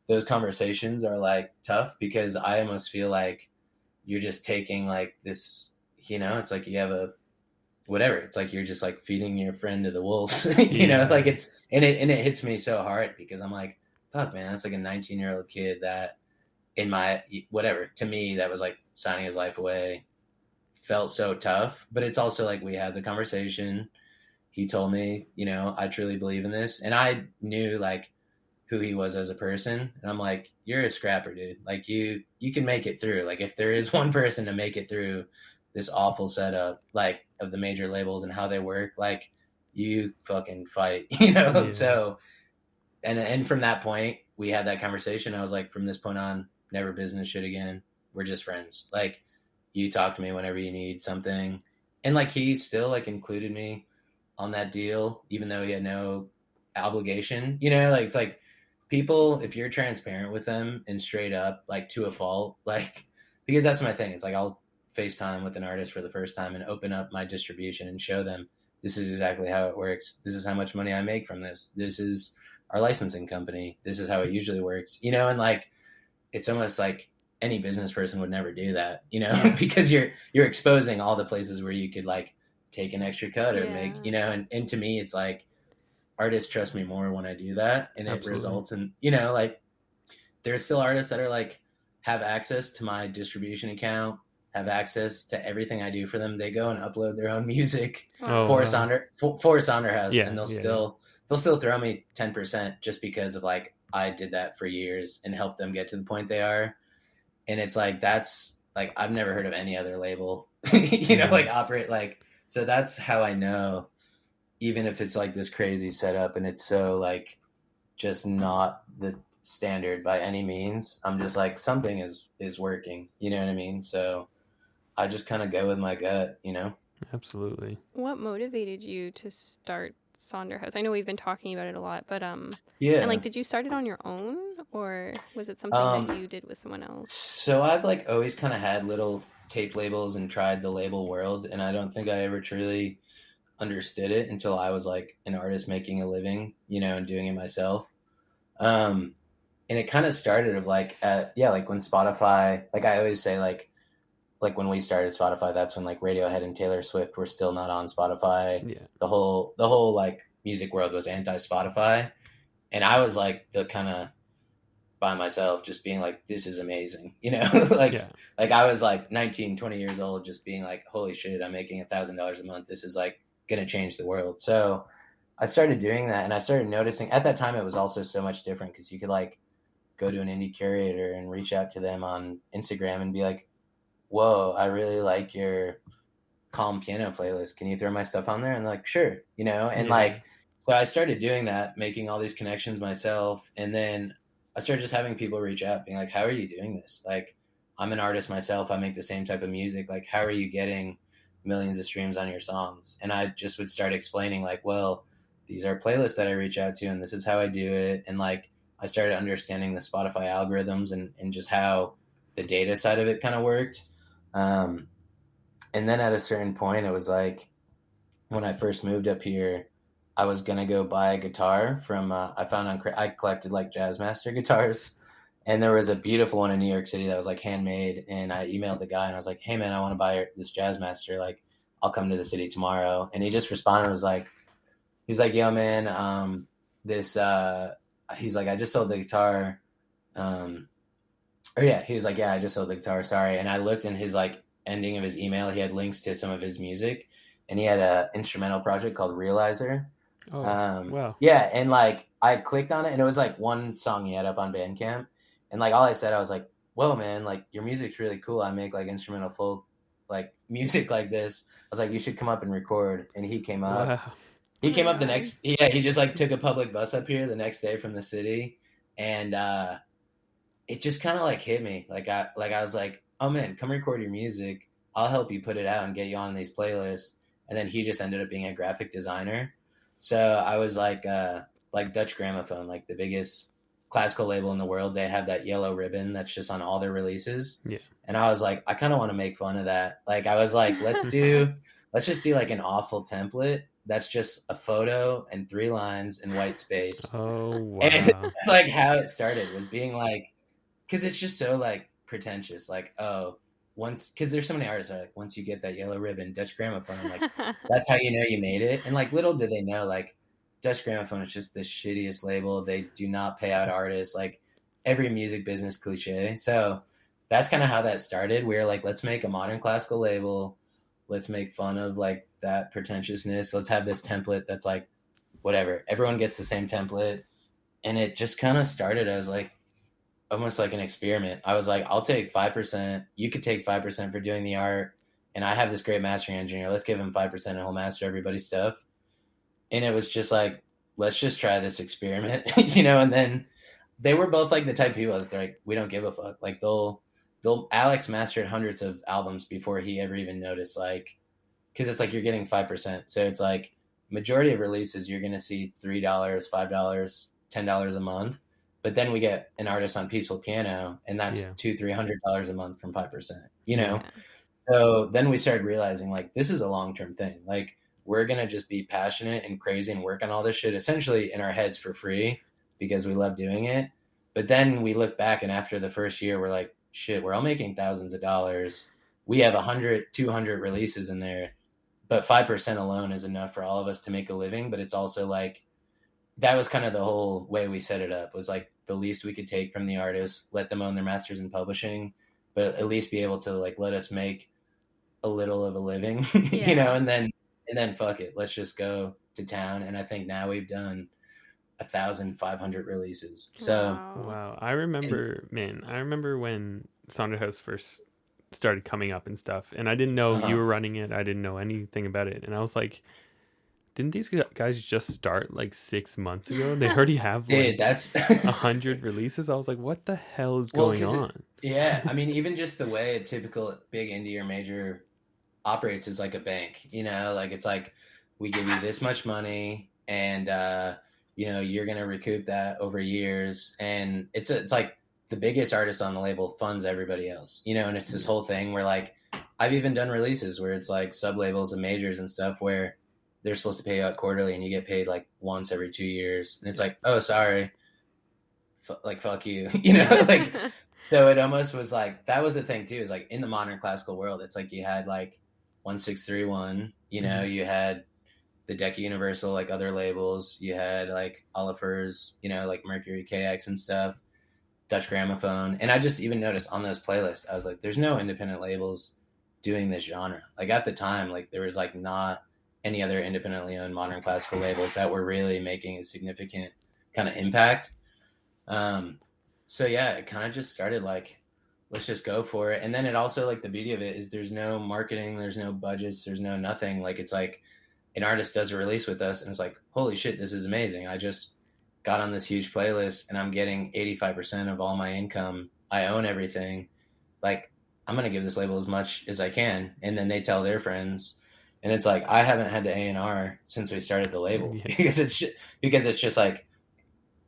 those conversations are like tough, because I almost feel like you're just taking like this, you know, it's like you have a, whatever, it's like you're just like feeding your friend to the wolves, you know, like it's, and it hits me so hard, because I'm like, fuck man, that's like a 19-year-old kid that in my, whatever, to me, that was like signing his life away, felt so tough. But it's also like, we had the conversation. He told me, you know, I truly believe in this. And I knew like who he was as a person. And I'm like, you're a scrapper, dude. Like you can make it through. Like if there is one person to make it through this awful setup, like of the major labels and how they work, like you fucking fight, you know? Yeah. So, and from that point, we had that conversation. I was like, from this point on, never business shit again. We're just friends. Like you talk to me whenever you need something. And like, he still like included me on that deal, even though he had no obligation, you know, like it's like people, if you're transparent with them and straight up, like to a fault, like, because that's my thing. It's like, I'll FaceTime with an artist for the first time and open up my distribution and show them, this is exactly how it works. This is how much money I make from this. This is our licensing company. This is how it usually works, you know? And like, it's almost like any business person would never do that, you know, because you're exposing all the places where you could like take an extra cut or make, you know, and to me, it's like artists trust me more when I do that. And it results in, you know, like there's still artists that are like, have access to my distribution account, have access to everything I do for them. They go and upload their own music for Sonder House, and they'll still throw me 10% just because of like, I did that for years and helped them get to the point they are. And it's like, that's like, I've never heard of any other label, you know, like operate like, so that's how I know, even if it's like this crazy setup and it's so like, just not the standard by any means, I'm just like, something is working, you know what I mean? So I just kind of go with my gut, you know? Absolutely. What motivated you to start Sonder House? I know we've been talking about it a lot, but and like, did you start it on your own, or was it something that you did with someone else? So I've like always kind of had little tape labels and tried the label world, and I don't think I ever truly understood it until I was like an artist making a living, you know, and doing it myself. And it kind of started of like, like when Spotify, like I always say, like when we started Spotify, that's when like Radiohead and Taylor Swift were still not on Spotify. Yeah. The whole like music world was anti-Spotify. And I was like the kind of by myself, just being like, this is amazing, you know. Like I was like 19, 20 years old, just being like, holy shit, I'm making $1,000 a month, this is like gonna change the world. So I started doing that, and I started noticing at that time it was also so much different, because you could like go to an indie curator and reach out to them on Instagram and be like, whoa, I really like your calm piano playlist, can you throw my stuff on there? And like, sure, you know. And like, so I started doing that, making all these connections myself, and then I started just having people reach out being like, how are you doing this? Like, I'm an artist myself, I make the same type of music, like how are you getting millions of streams on your songs? And I just would start explaining like, well, these are playlists that I reach out to, and this is how I do it. And like, I started understanding the Spotify algorithms and just how the data side of it kind of worked. And then at a certain point, it was like, when I first moved up here, I was going to go buy a guitar from, I collected like Jazzmaster guitars, and there was a beautiful one in New York City that was like handmade. And I emailed the guy and I was like, hey man, I want to buy this Jazzmaster. Like, I'll come to the city tomorrow. And he just responded, was like, he's like, yo man, he's like, I just sold the guitar. He was like, yeah, I just sold the guitar. Sorry. And I looked in his like ending of his email, he had links to some of his music, and he had a instrumental project called Realizer. Wow. Yeah. And like, I clicked on it, and it was like one song he had up on Bandcamp. And like, all I said, I was like, whoa man, like your music's really cool. I make like instrumental folk, like music like this. I was like, you should come up and record. And he came up. Wow. He came up the next, he just like took a public bus up here the next day from the city. And, it just kind of like hit me. Like I was like, oh man, come record your music. I'll help you put it out and get you on these playlists. And then he just ended up being a graphic designer. So I was like Dutch Gramophone, like the biggest classical label in the world. They have that yellow ribbon that's just on all their releases. Yeah. And I was like, I kind of want to make fun of that. Like, I was like, let's just do like an awful template that's just a photo and 3 lines in white space. Oh, wow. And it's like how it started, was being like, because it's just so like pretentious, like, oh, because there's so many artists that are like, once you get that yellow ribbon, Dutch Gramophone, like that's how you know you made it. And like, little do they know, like Dutch Gramophone is just the shittiest label. They do not pay out artists, like every music business cliche. So that's kind of how that started. We were like, let's make a modern classical label. Let's make fun of like that pretentiousness. Let's have this template that's like, whatever, everyone gets the same template. And it just kind of started as like almost like an experiment. I was like, I'll take 5%. You could take 5% for doing the art. And I have this great mastering engineer. Let's give him 5% and he'll master everybody's stuff. And it was just like, let's just try this experiment, you know? And then they were both like the type of people that they're like, we don't give a fuck. Like Alex mastered hundreds of albums before he ever even noticed, like, cause it's like, you're getting 5%. So it's like majority of releases, you're going to see $3, $5, $10 a month. But then we get an artist on Peaceful Piano, and that's $200-$300 a month from 5%, you know? Yeah. So then we started realizing, like, this is a long-term thing. Like, we're going to just be passionate and crazy and work on all this shit essentially in our heads for free because we love doing it. But then we look back, and after the first year, we're like, shit, we're all making thousands of dollars. We have 100, 200 releases in there, but 5% alone is enough for all of us to make a living. But it's also like, that was kind of the whole way we set it up, was like the least we could take from the artists, let them own their masters in publishing, but at least be able to like let us make a little of a living, you know, and then fuck it, let's just go to town. And I think now we've done 1,500 releases. So wow. I remember when Sonder House first started coming up and stuff, and I didn't know you were running it. I didn't know anything about it, and I was like, didn't these guys just start like 6 months ago? They already have like that's 100 releases. I was like, what the hell is going on? I mean, even just the way a typical big indie or major operates is like a bank, you know, like it's like, we give you this much money and, you know, you're going to recoup that over years. And it's like the biggest artist on the label funds everybody else, you know, and it's this whole thing where like, I've even done releases where it's like sub labels and majors and stuff where they're supposed to pay out quarterly and you get paid like once every 2 years. And it's like, oh, sorry. Like, fuck you, you know, like, so it almost was like, that was the thing too, is like in the modern classical world, it's like you had like 1631, you know, you had the Decca Universal, like other labels, you had like Olafers, you know, like Mercury KX and stuff. Dutch Gramophone. And I just even noticed on those playlists, I was like, there's no independent labels doing this genre. Like at the time, like there was like not any other independently owned modern classical labels that were really making a significant kind of impact. So yeah, it kind of just started like, let's just go for it. And then it also, like, the beauty of it is there's no marketing, there's no budgets, there's no nothing. Like, it's like an artist does a release with us and it's like, holy shit, this is amazing. I just got on this huge playlist and I'm getting 85% of all my income. I own everything. Like, I'm going to give this label as much as I can. And then they tell their friends. And it's like, I haven't had to A&R since we started the label because it's just like,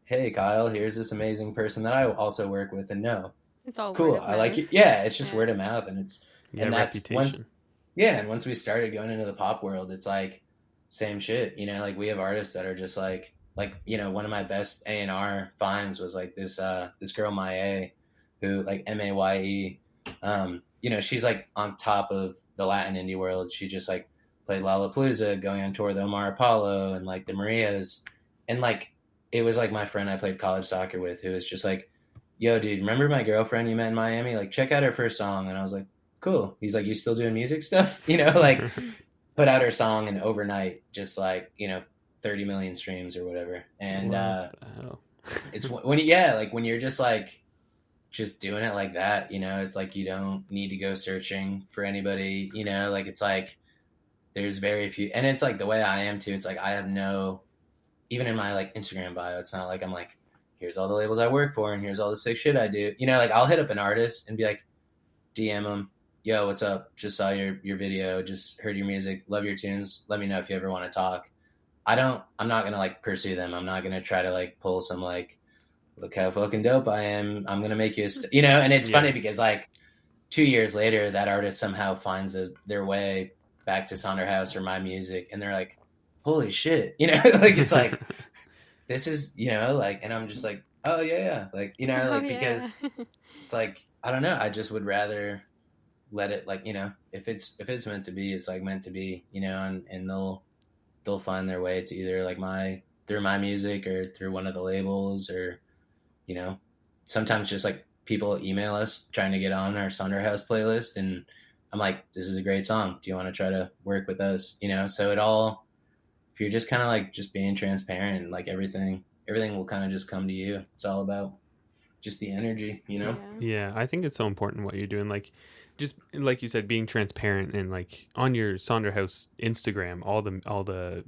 hey, Kyle, here's this amazing person that I also work with. And no, it's all cool. I like it. Yeah. It's just word of mouth. And it's, and that's reputation. And once we started going into the pop world, it's like same shit, you know, like we have artists that are just like, you know, one of my best A&R finds was like this girl, Maye, who, like, Maye, you know, she's like on top of the Latin indie world. She just like played Lollapalooza, going on tour with Omar Apollo and like the Marias. And like, it was like my friend I played college soccer with, who was just like, yo, dude, remember my girlfriend you met in Miami? Like, check out her first song. And I was like, cool. He's like, you still doing music stuff? You know, like, put out her song and overnight, just like, you know, 30 million streams or whatever. And it's when like when you're just like just doing it like that, you know, it's like you don't need to go searching for anybody, you know, like it's like there's very few. And it's like the way I am too, it's like I have no, even in my like Instagram bio, it's not like I'm like, here's all the labels I work for and here's all the sick shit I do, you know. Like I'll hit up an artist and be like, DM them, yo, what's up, just saw your video, just heard your music, love your tunes, let me know if you ever want to talk. I'm not gonna like pursue them. I'm not gonna try to like pull some like, look how fucking dope I am, I'm gonna make you you know. And it's funny because like 2 years later that artist somehow finds their way back to Sonder House or my music and they're like, holy shit, you know. Like it's like this is, you know, like, and I'm just like, oh yeah, like, you know, like because it's like, I don't know, I just would rather let it, like, you know, if it's meant to be, it's like meant to be, you know. And they'll find their way to either like through my music or through one of the labels, or, you know, sometimes just like people email us trying to get on our Sonder House playlist and I'm like, this is a great song, do you want to try to work with us, you know. So it all, if you're just kind of like just being transparent, like everything will kind of just come to you. It's all about just the energy, you know. Yeah, I think it's so important what you're doing, like just like you said, being transparent, and like on your Sonder House Instagram, all the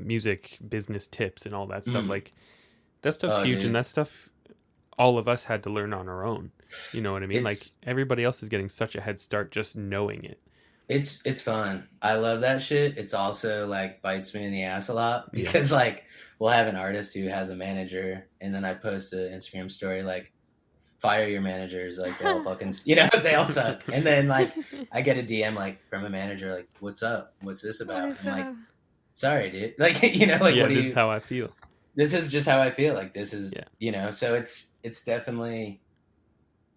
music business tips and all that stuff, like that stuff's huge, dude. And that stuff all of us had to learn on our own, you know what I mean? Like everybody else is getting such a head start just knowing it. It's fun. I love that shit. It's also like bites me in the ass a lot because like we'll have an artist who has a manager and then I post an Instagram story like, fire your managers, like they all fucking, you know, they all suck. And then like I get a DM like from a manager like, what's up, what's this about? I'm like, sorry dude, like, you know, like, what do you, this is how I feel, this is just how I feel, like this is you know. So it's definitely,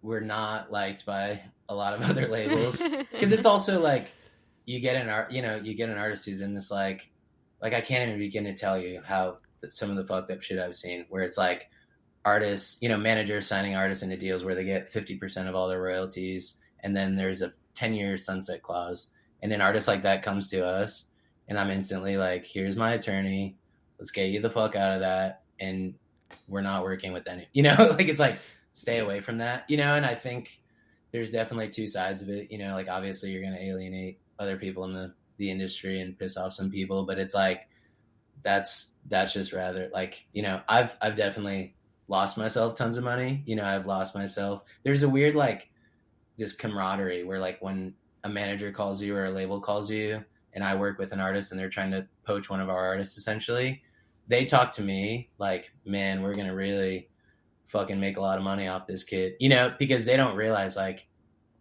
we're not liked by a lot of other labels because it's also like you get an artist who's in this like I can't even begin to tell you how some of the fucked up shit I've seen where it's like artists, you know, managers signing artists into deals where they get 50% of all their royalties, and then there's a 10-year sunset clause, and an artist like that comes to us and I'm instantly like, here's my attorney, let's get you the fuck out of that, and we're not working with any, you know. Like it's like, stay away from that, you know. And I think there's definitely two sides of it, you know. Like obviously you're going to alienate other people in the industry and piss off some people, but it's like that's just rather like, you know, I've definitely lost myself tons of money, you know. I've lost myself, there's a weird like this camaraderie where like when a manager calls you or a label calls you and I work with an artist and they're trying to poach one of our artists, essentially they talk to me like, man, we're gonna really fucking make a lot of money off this kid, you know, because they don't realize like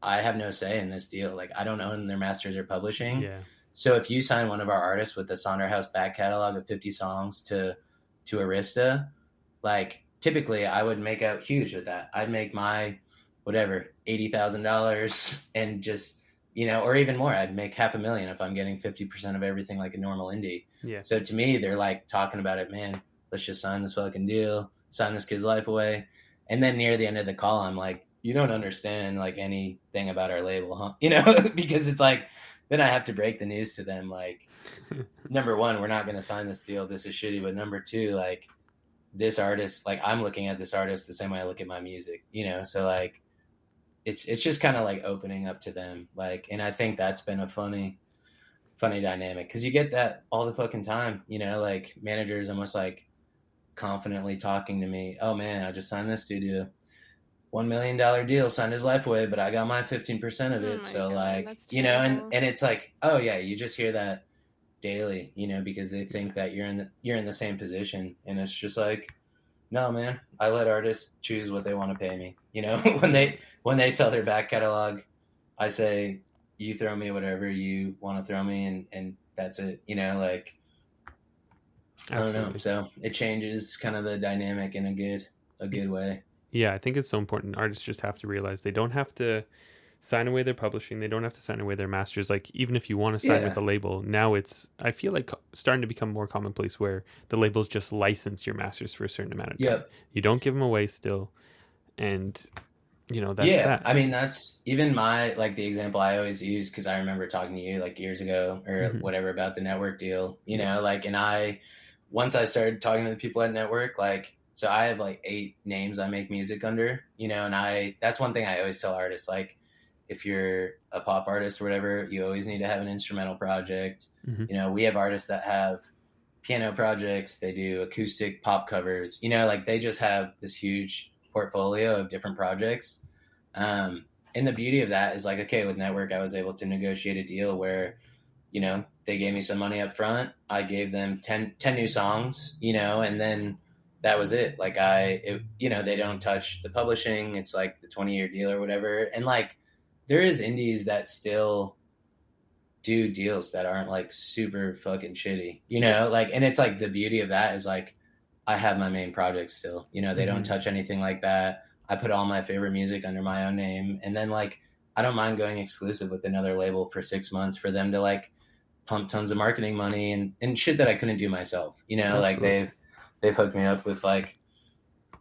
I have no say in this deal, like I don't own their masters or publishing. So if you sign one of our artists with the Sonder House back catalog of 50 songs to Arista, like typically I would make out huge with that. I'd make my whatever $80,000 and just, you know, or even more. I'd make $500,000 if I'm getting 50% of everything like a normal indie. So to me, they're like talking about it, man, let's just sign this fucking deal, sign this kid's life away. And then near the end of the call, I'm like, you don't understand like anything about our label, huh? Because it's like, then I have to break the news to them. Like, number one, we're not going to sign this deal. This is shitty. But number two, like, this artist, like, I'm looking at this artist the same way I look at my music, So like, it's just kind of like opening up to them. Like, and I think that's been a funny dynamic, because you get that all the fucking time, like managers almost like confidently talking to me. Oh man, I just signed this dude to a $1 million deal, signed his life away, but I got my 15% of it. So God, like, and it's like, oh yeah, you just hear that daily, because they think that you're in the same position. And it's just like, no, man, I let artists choose what they want to pay me. When they sell their back catalog, I say, you throw me whatever you want to throw me, and that's it. Like, I don't know. So it changes kind of the dynamic in a good way. Yeah, I think it's so important. Artists just have to realize they don't have to sign away their publishing. They don't have to sign away their masters. Like, even if you want to sign with a label, now I feel like starting to become more commonplace where the labels just license your masters for a certain amount of time. Yep. You don't give them away still. And, that's that. I mean, that's even the example I always use, because I remember talking to you like years ago or whatever about the network deal, and once I started talking to the people at Network, like, so I have like 8 names I make music under, and that's one thing I always tell artists, like, if you're a pop artist or whatever, you always need to have an instrumental project. We have artists that have piano projects, they do acoustic pop covers, like they just have this huge portfolio of different projects. And the beauty of that is like, okay, with Network, I was able to negotiate a deal where, they gave me some money up front. I gave them 10 new songs, and then that was it. Like they don't touch the publishing. It's like the 20-year deal or whatever. And like, there is indies that still do deals that aren't like super fucking shitty, like, and it's like the beauty of that is like, I have my main project still, they don't touch anything like that. I put all my favorite music under my own name. And then like, I don't mind going exclusive with another label for 6 months for them to like pump tons of marketing money and shit that I couldn't do myself, Absolutely. Like they've hooked me up with like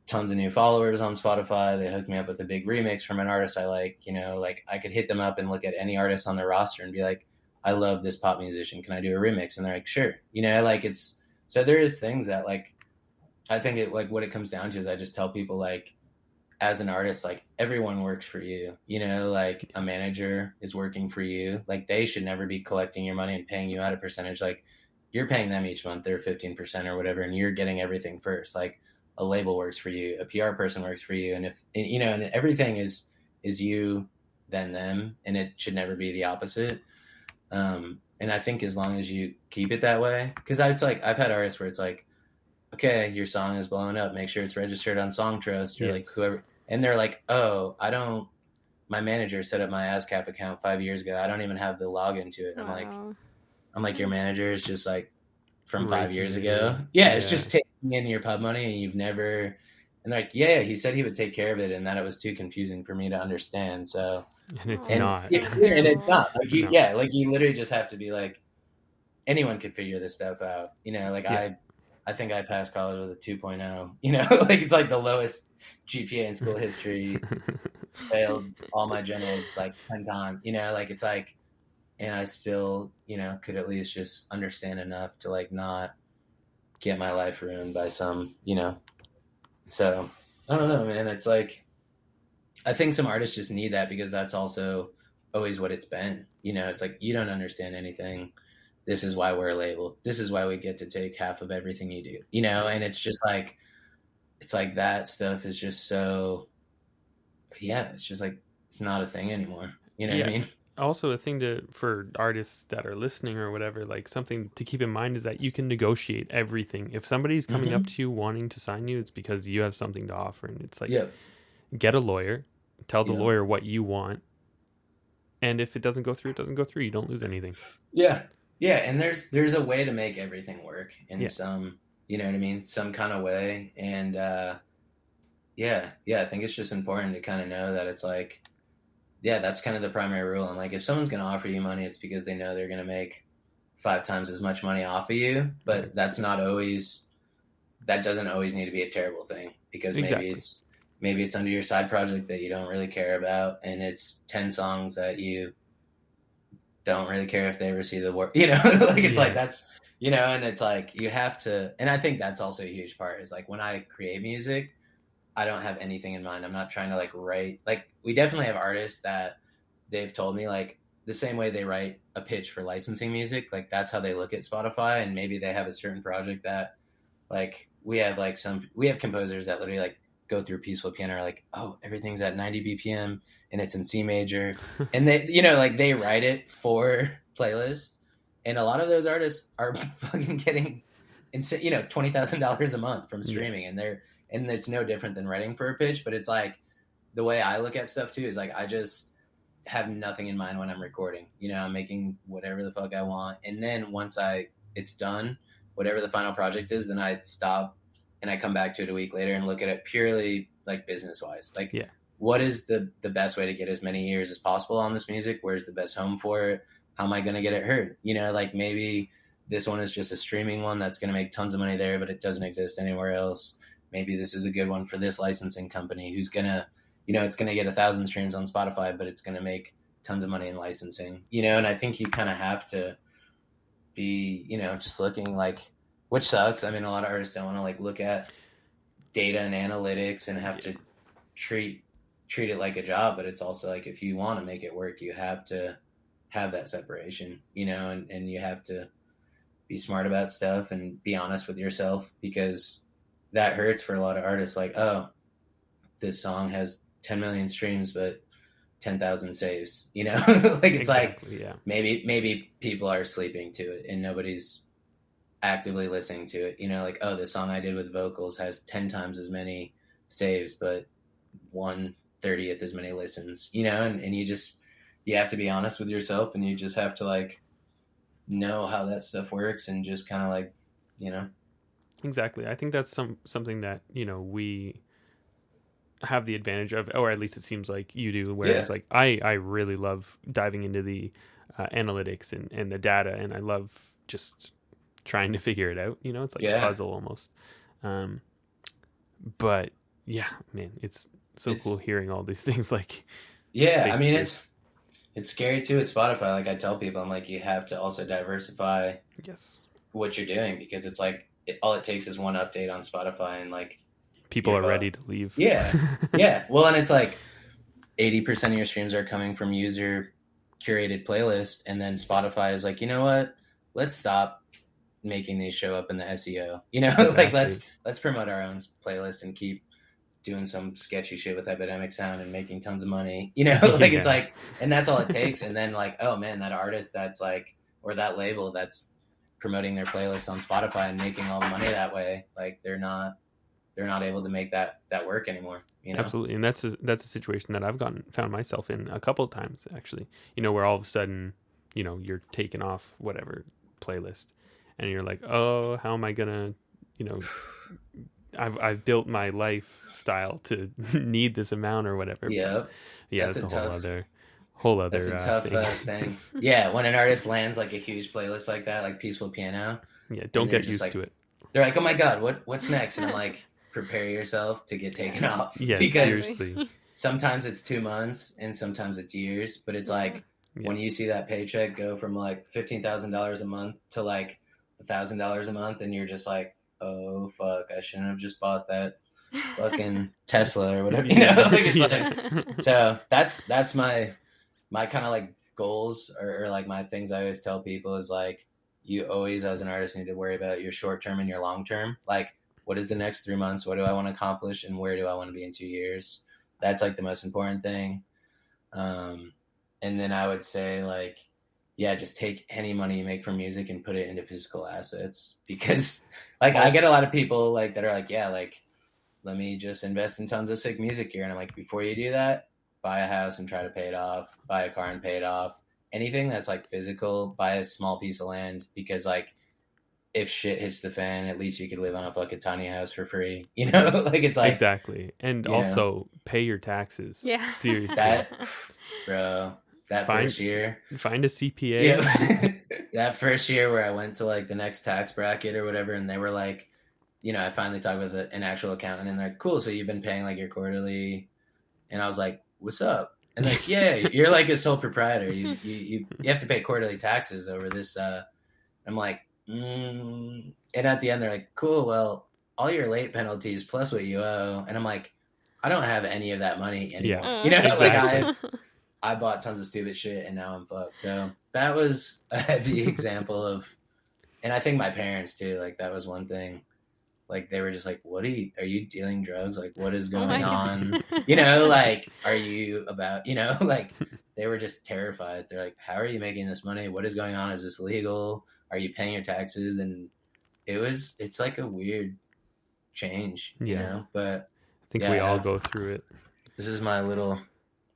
tons of new followers on Spotify. They hooked me up with a big remix from an artist I like, like I could hit them up and look at any artist on their roster and be like, I love this pop musician. Can I do a remix? And they're like, sure. Like so there is things that like, I think it like what it comes down to is I just tell people like, as an artist, like everyone works for you, like a manager is working for you. Like they should never be collecting your money and paying you out a percentage. Like you're paying them each month, their 15% or whatever, and you're getting everything first. Like a label works for you, a PR person works for you. And if, and everything is you, then them, and it should never be the opposite. And I think as long as you keep it that way, because it's like, I've had artists where it's like, okay, your song is blowing up, make sure it's registered on Songtrust or like whoever. And they're like, oh, my manager set up my ASCAP account 5 years ago. I don't even have the login to it. I'm like, your manager is just like from 5 years ago. Yeah, it's just taking in your pub money and you've never, and they're like, yeah, he said he would take care of it and that it was too confusing for me to understand. So, and it's not. And it's not. Like you, no. Like you literally just have to be like, anyone could figure this stuff out. I think I passed college with a 2.0, like it's like the lowest GPA in school history, failed all my generals like 10 times, like it's like, and I still, could at least just understand enough to like not get my life ruined by some, so I don't know, man. It's like, I think some artists just need that because that's also always what it's been, it's like, you don't understand anything. This is why we're a label. This is why we get to take half of everything you do, and it's just like, it's like that stuff is just so, it's just like, it's not a thing anymore. You know what I mean? Also a thing for artists that are listening or whatever, like something to keep in mind is that you can negotiate everything. If somebody's coming up to you wanting to sign you, it's because you have something to offer. And it's like, get a lawyer, tell the lawyer what you want. And if it doesn't go through, it doesn't go through. You don't lose anything. Yeah. Yeah, and there's a way to make everything work in some, you know what I mean, some kind of way. And I think it's just important to kind of know that it's like, that's kind of the primary rule. And like, if someone's going to offer you money, it's because they know they're going to make 5 times as much money off of you. But that doesn't always need to be a terrible thing, because maybe maybe it's under your side project that you don't really care about, and it's 10 songs that you don't really care if they ever see the work, you know, like it's like that's, you know, and it's like you have to, and I think that's also a huge part is like when I create music, I don't have anything in mind. I'm not trying to like write, like we definitely have artists that they've told me like the same way they write a pitch for licensing music, like that's how they look at Spotify, and maybe they have a certain project that like we have composers that literally like go through Peaceful Piano are like, oh, everything's at 90 BPM and it's in C major. And they, you know, like they write it for playlist. And a lot of those artists are fucking getting, you know, $20,000 a month from streaming. And it's no different than writing for a pitch. But it's like the way I look at stuff too is like, I just have nothing in mind when I'm recording. You know, I'm making whatever the fuck I want. And then once it's done, whatever the final project is, then I stop and I come back to it a week later and look at it purely like business wise. Like, what is the best way to get as many ears as possible on this music? Where's the best home for it? How am I going to get it heard? You know, like maybe this one is just a streaming one that's going to make tons of money there, but it doesn't exist anywhere else. Maybe this is a good one for this licensing company who's going to, you know, it's going to get 1,000 streams on Spotify, but it's going to make tons of money in licensing, you know? And I think you kind of have to be, you know, just looking like, which sucks. I mean, a lot of artists don't want to like look at data and analytics and have to treat it like a job, but it's also like, if you want to make it work, you have to have that separation, you know, and you have to be smart about stuff and be honest with yourself, because that hurts for a lot of artists. Like, oh, this song has 10 million streams, but 10,000 saves, you know, like it's exactly, like, maybe people are sleeping to it and nobody's actively listening to it, you know, like, oh, the song I did with vocals has 10 times as many saves, but 1/30th as many listens, you know, and you have to be honest with yourself, and you just have to like know how that stuff works and just kind of like, you know. Exactly. I think that's something that, you know, we have the advantage of, or at least it seems like you do, whereas like I really love diving into the analytics and the data, and I love just trying to figure it out, you know. It's like a puzzle almost. But yeah, man, it's cool hearing all these things like I mean it's scary too at Spotify. Like I tell people, I'm like, you have to also diversify what you're doing, because it's like all it takes is one update on Spotify and like people are ready to leave. Well, and it's like 80% of your streams are coming from user curated playlists, and then Spotify is like, you know what, let's stop making these show up in the SEO, you know. Exactly. Like let's promote our own playlist and keep doing some sketchy shit with Epidemic Sound and making tons of money, you know. Like it's like, and that's all it takes. And then like, oh man, that artist that's like, or that label that's promoting their playlist on Spotify and making all the money that way, like they're not able to make that work anymore, you know. Absolutely. And that's a situation that I've found myself in a couple of times actually, you know, where all of a sudden, you know, you're taking off whatever playlist and you're like, oh, how am I gonna, you know, I've built my lifestyle to need this amount or whatever. Yeah, that's a whole other that's a tough thing. Yeah, when an artist lands like a huge playlist like that, like Peaceful Piano, don't get used to it. They're like, oh my god, what's next? And I'm like, prepare yourself to get taken off. Yeah, because seriously. Sometimes it's 2 months and sometimes it's years, but it's like when you see that paycheck go from like $15,000 a month to like $1,000 a month, and you're just like, oh fuck, I shouldn't have just bought that fucking Tesla or whatever, you know. Like it's like, so that's my kind of like goals or like my things I always tell people is like, you always as an artist need to worry about your short term and your long term. Like, what is the next 3 months? What do I want to accomplish, and where do I want to be in 2 years? That's like the most important thing. And then I would say like, just take any money you make from music and put it into physical assets, because like I get a lot of people like that are like, like, let me just invest in tons of sick music gear. And I'm like, before you do that, buy a house and try to pay it off, buy a car and pay it off. Anything that's like physical, buy a small piece of land, because like if shit hits the fan, at least you could live on a fucking tiny house for free, you know. Like it's like, exactly. And also pay your taxes. Yeah, seriously. That first year, find a CPA. That first year where I went to like the next tax bracket or whatever, and they were like, I finally talked with an actual accountant, and they're like, cool. So you've been paying like your quarterly, and I was like, what's up? And like, yeah, you're like a sole proprietor. You have to pay quarterly taxes over this. I'm like, and at the end they're like, cool. Well, all your late penalties plus what you owe, and I'm like, I don't have any of that money anymore. Yeah, exactly. Like I bought tons of stupid shit, and now I'm fucked. So that was a heavy example of, and I think my parents too. Like that was one thing. Like they were just like, are you dealing drugs? Like what is going on? Like, are you about, like they were just terrified. They're like, how are you making this money? What is going on? Is this legal? Are you paying your taxes? And it's like a weird change, but I think we all go through it. This is my little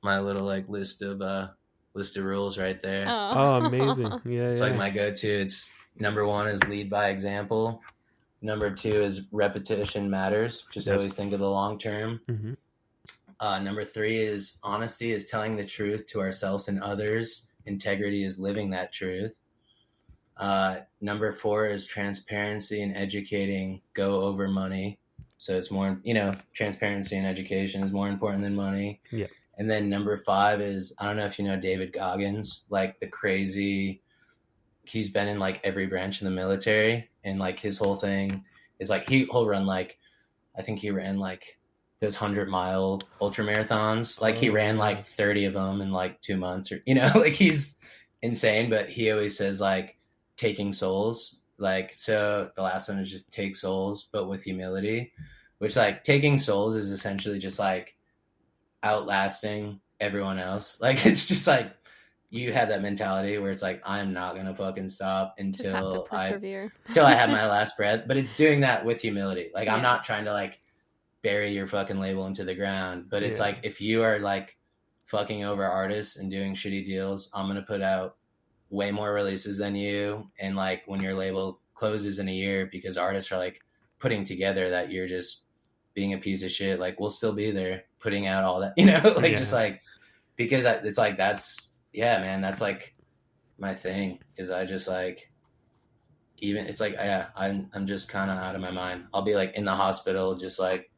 like list of rules right there. Oh, amazing. Yeah. It's like my go-to. It's number 1 is lead by example. Number 2 is repetition matters. Just always think of the long term. Mm-hmm. Number 3 is honesty is telling the truth to ourselves and others. Integrity is living that truth. Number 4 is transparency and educating. Go over money. So it's more, transparency and education is more important than money. Yeah. And then number 5 is, I don't know if you know David Goggins, like the crazy, he's been in like every branch in the military, and like his whole thing is like he'll run like, I think he ran like those 100-mile ultra marathons. Like he ran like 30 of them in like 2 months, or like he's insane. But he always says like taking souls. Like, so the last one is just take souls, but with humility, which like taking souls is essentially just like outlasting everyone else. Like it's just like you have that mentality where it's like, I'm not gonna fucking stop until I have my last breath. But it's doing that with humility. Like I'm not trying to like bury your fucking label into the ground, but it's like, if you are like fucking over artists and doing shitty deals, I'm gonna put out way more releases than you. And like when your label closes in a year because artists are like putting together that you're just being a piece of shit, like we'll still be there putting out all that, just like, because it's like, that's, man, that's like my thing, is I just like, even it's like, I'm just kind of out of my mind. I'll be like in the hospital, just like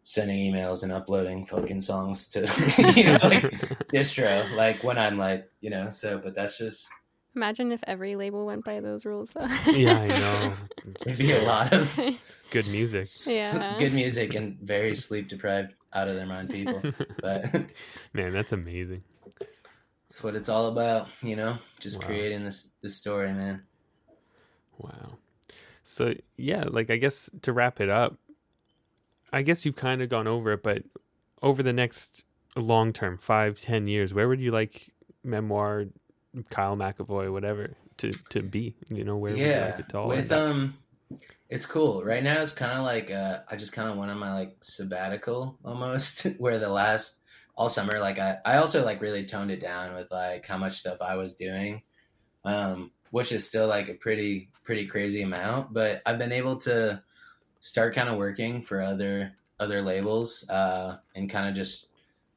sending emails and uploading fucking songs to, like distro, like when I'm like, so, but that's just. Imagine if every label went by those rules, though. Yeah, I know. It'd be a lot of good music. Yeah. Good music and very sleep deprived, out of their mind people. But man, that's amazing. That's what it's all about, just creating this story, man. Wow. So yeah, like I guess to wrap it up, I guess you've kind of gone over it, but over the next long term, 5-10 years, where would you like Memoir, Kyle McEvoy, whatever, to be? Where would you like it to all end up? It's cool. Right now it's kind of like I just kind of went on my like sabbatical almost, where all summer, like I also like really toned it down with like how much stuff I was doing, which is still like a pretty crazy amount, but I've been able to start kind of working for other labels, and kind of just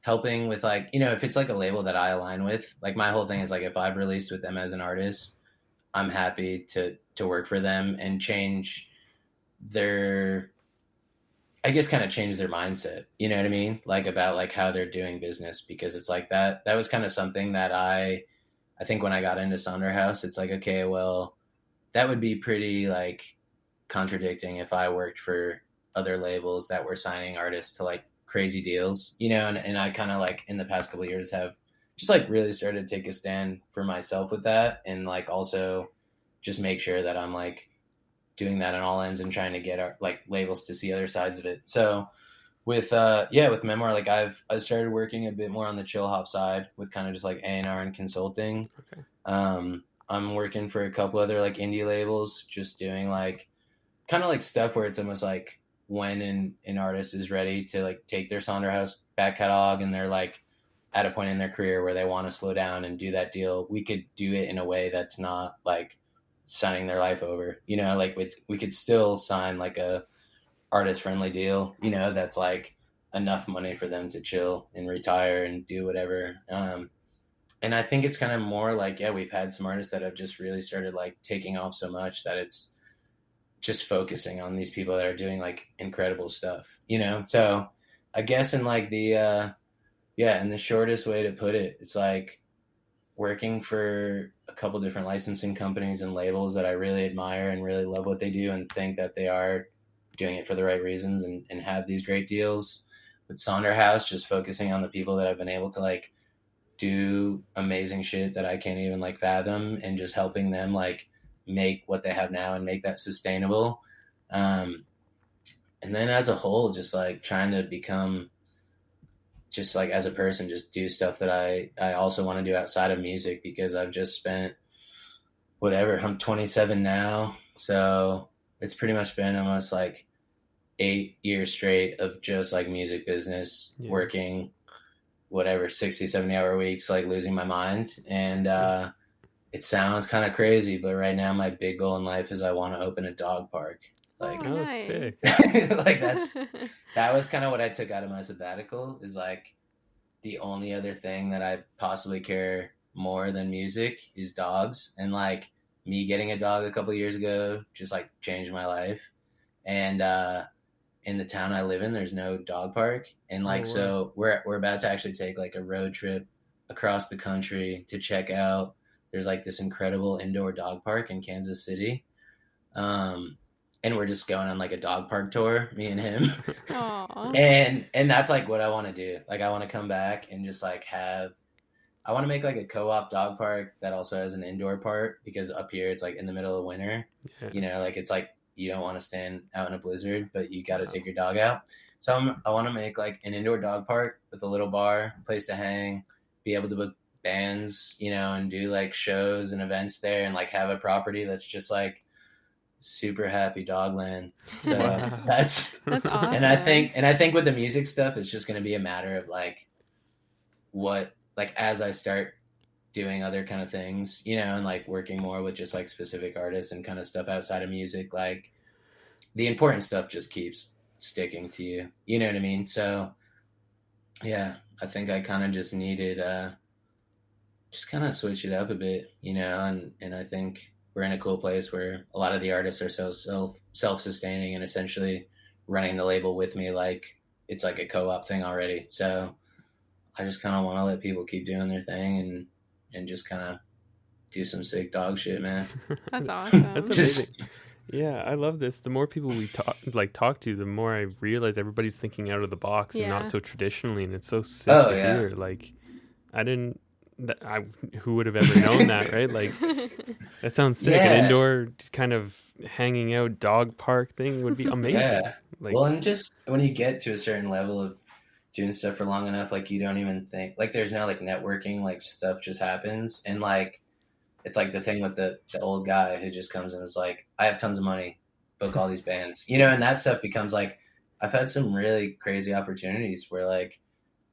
helping with like, if it's like a label that I align with, like my whole thing is like, if I've released with them as an artist, I'm happy to work for them and change their, I guess, kind of change their mindset, you know what I mean? Like about like how they're doing business, because it's like that was kind of something that I think when I got into Sonder House, it's like, okay, well, that would be pretty like contradicting if I worked for other labels that were signing artists to like crazy deals, and I kind of like in the past couple of years have just like really started to take a stand for myself with that, and like also just make sure that I'm like doing that on all ends and trying to get our like labels to see other sides of it. So with Memoir, like I started working a bit more on the Chillhop side with kind of just like A&R and consulting. Okay. I'm working for a couple other like indie labels, just doing like kind of like stuff where it's almost like when an artist is ready to like take their Sonder House back catalog and they're like at a point in their career where they want to slow down and do that deal, we could do it in a way that's not like signing their life over, like we could still sign like a artist friendly deal, that's like enough money for them to chill and retire and do whatever. And I think it's kind of more like, we've had some artists that have just really started like taking off so much that it's just focusing on these people that are doing like incredible stuff, you know? So I guess in like the, in the shortest way to put it, it's like working for a couple different licensing companies and labels that I really admire and really love what they do and think that they are doing it for the right reasons and have these great deals. With Sonder House, just focusing on the people that have been able to like do amazing shit that I can't even like fathom, and just helping them like make what they have now and make that sustainable. And then as a whole, just like trying to become, just like as a person, just do stuff that I also want to do outside of music, because I've just spent whatever, I'm 27 now. So it's pretty much been almost like 8 years straight of just like music business, working whatever 60, 70-hour weeks, like losing my mind. And it sounds kind of crazy, but right now my big goal in life is I want to open a dog park. Like, nice. Sick. Like that was kind of what I took out of my sabbatical, is like the only other thing that I possibly care more than music is dogs. And like me getting a dog a couple of years ago just like changed my life. And in the town I live in, there's no dog park. And like, so we're about to actually take like a road trip across the country to check out. There's like this incredible indoor dog park in Kansas City. And we're just going on like a dog park tour, me and him. And that's like what I want to do. Like I want to come back and just like I want to make like a co-op dog park that also has an indoor part, because up here it's like in the middle of winter, you know, like it's like you don't want to stand out in a blizzard, but you got to take your dog out. So I want to make like an indoor dog park with a little bar, place to hang, be able to book bands, you know, and do like shows and events there, and like have a property that's just like super happy dogland. So that's awesome. And I think with the music stuff, it's just going to be a matter of like what, like as I start doing other kind of things, you know, and like working more with just like specific artists and kind of stuff outside of music, like the important stuff just keeps sticking to you, you know what I mean? So yeah, I think I kind of just needed just kind of switch it up a bit, you know, and I think we're in a cool place where a lot of the artists are so self-sustaining and essentially running the label with me. Like it's like a co-op thing already. So I just kind of want to let people keep doing their thing and just kind of do some sick dog shit, man. That's awesome. That's amazing. Yeah, I love this. The more people we talk to, the more I realize everybody's thinking out of the box and not so traditionally, and it's so sick to hear. Like who would have ever known that, right? Like that sounds sick. An indoor kind of hanging out dog park thing would be amazing. Yeah. Like, well, and just when you get to a certain level of doing stuff for long enough, like you don't even think, like there's no like networking, like stuff just happens. And like it's like the thing with the old guy who just comes and is like, I have tons of money, book all these bands, you know, and that stuff becomes like, I've had some really crazy opportunities where like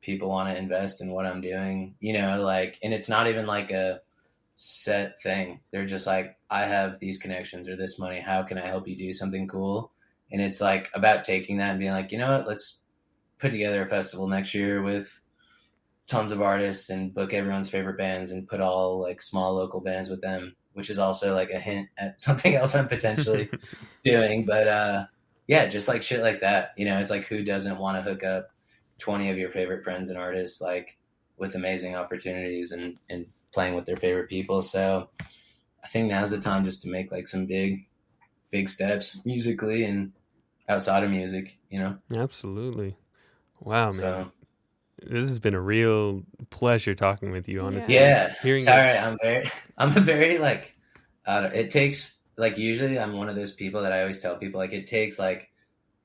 people want to invest in what I'm doing, you know, like, and it's not even like a set thing. They're just like, I have these connections or this money. How can I help you do something cool? And it's like about taking that and being like, you know what, let's put together a festival next year with tons of artists and book everyone's favorite bands and put all like small local bands with them, which is also like a hint at something else I'm potentially doing. But yeah, just like shit like that, you know, it's like, who doesn't want to hook up 20 of your favorite friends and artists like with amazing opportunities and playing with their favorite people? So I think now's the time just to make like some big steps musically and outside of music, you know? Absolutely. Wow, man. This has been a real pleasure talking with you, honestly. Yeah. I'm a very like, it takes like, usually I'm one of those people that I always tell people like, it takes like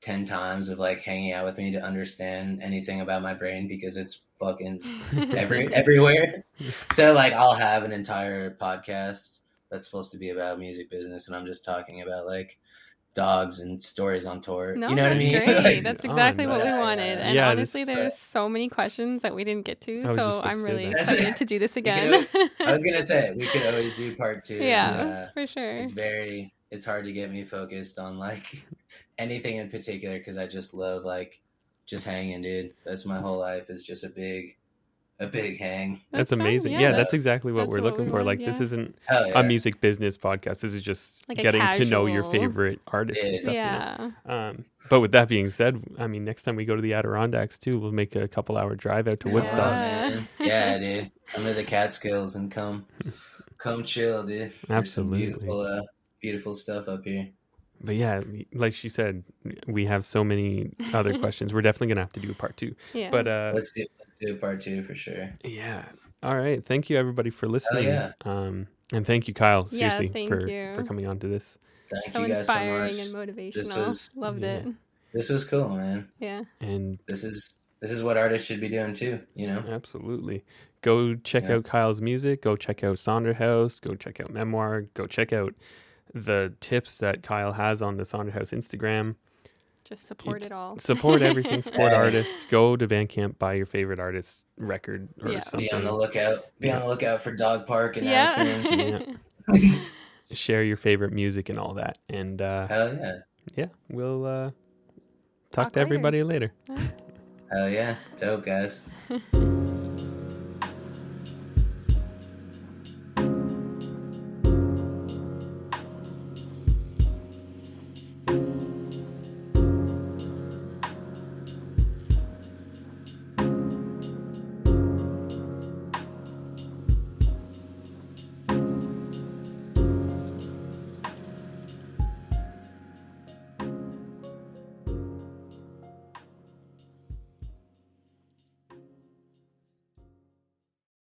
10 times of like hanging out with me to understand anything about my brain, because it's fucking everywhere. So like I'll have an entire podcast that's supposed to be about music business and I'm just talking about like dogs and stories on tour. No, you know what I mean? Great. Like, that's exactly what we wanted. And honestly, there's so many questions that we didn't get to. So I'm really excited to do this again. I was going to say, we could always do part 2. Yeah, for sure. It's hard to get me focused on like anything in particular, because I just love like just hanging, dude. That's my whole life, is just a big a big hang. That's amazing. Fun, yeah, that's exactly what we're looking for. Like, yeah. this isn't yeah. a music business podcast. This is just like getting to know your favorite artists and stuff. Yeah. You know? But with that being said, I mean, next time we go to the Adirondacks too, we'll make a couple-hour drive out to Woodstock. Man. Yeah, dude. Come to the Catskills and come chill, dude. There's some beautiful stuff up here. But yeah, like she said, we have so many other questions. We're definitely gonna have to do a part 2. Yeah. But let's do a part 2 for sure. Yeah. All right. Thank you everybody for listening. Yeah. And thank you, Kyle, seriously, for coming on to this. Thank so you guys inspiring so much. and motivational. Loved it. This was cool, man. Yeah. And this is what artists should be doing too, you know? Absolutely. Go check out Kyle's music. Go check out Sonder House. Go check out Memoir. Go check out the tips that Kyle has on the Sonder House Instagram. Just support it all. Support everything. Support artists. Go to Bandcamp, buy your favorite artist's record or something. Be on the lookout. Be on the lookout for Dog Park and asperations. Share your favorite music and all that. And hell yeah. Yeah, we'll talk to everybody later. Hell yeah. Dope, guys.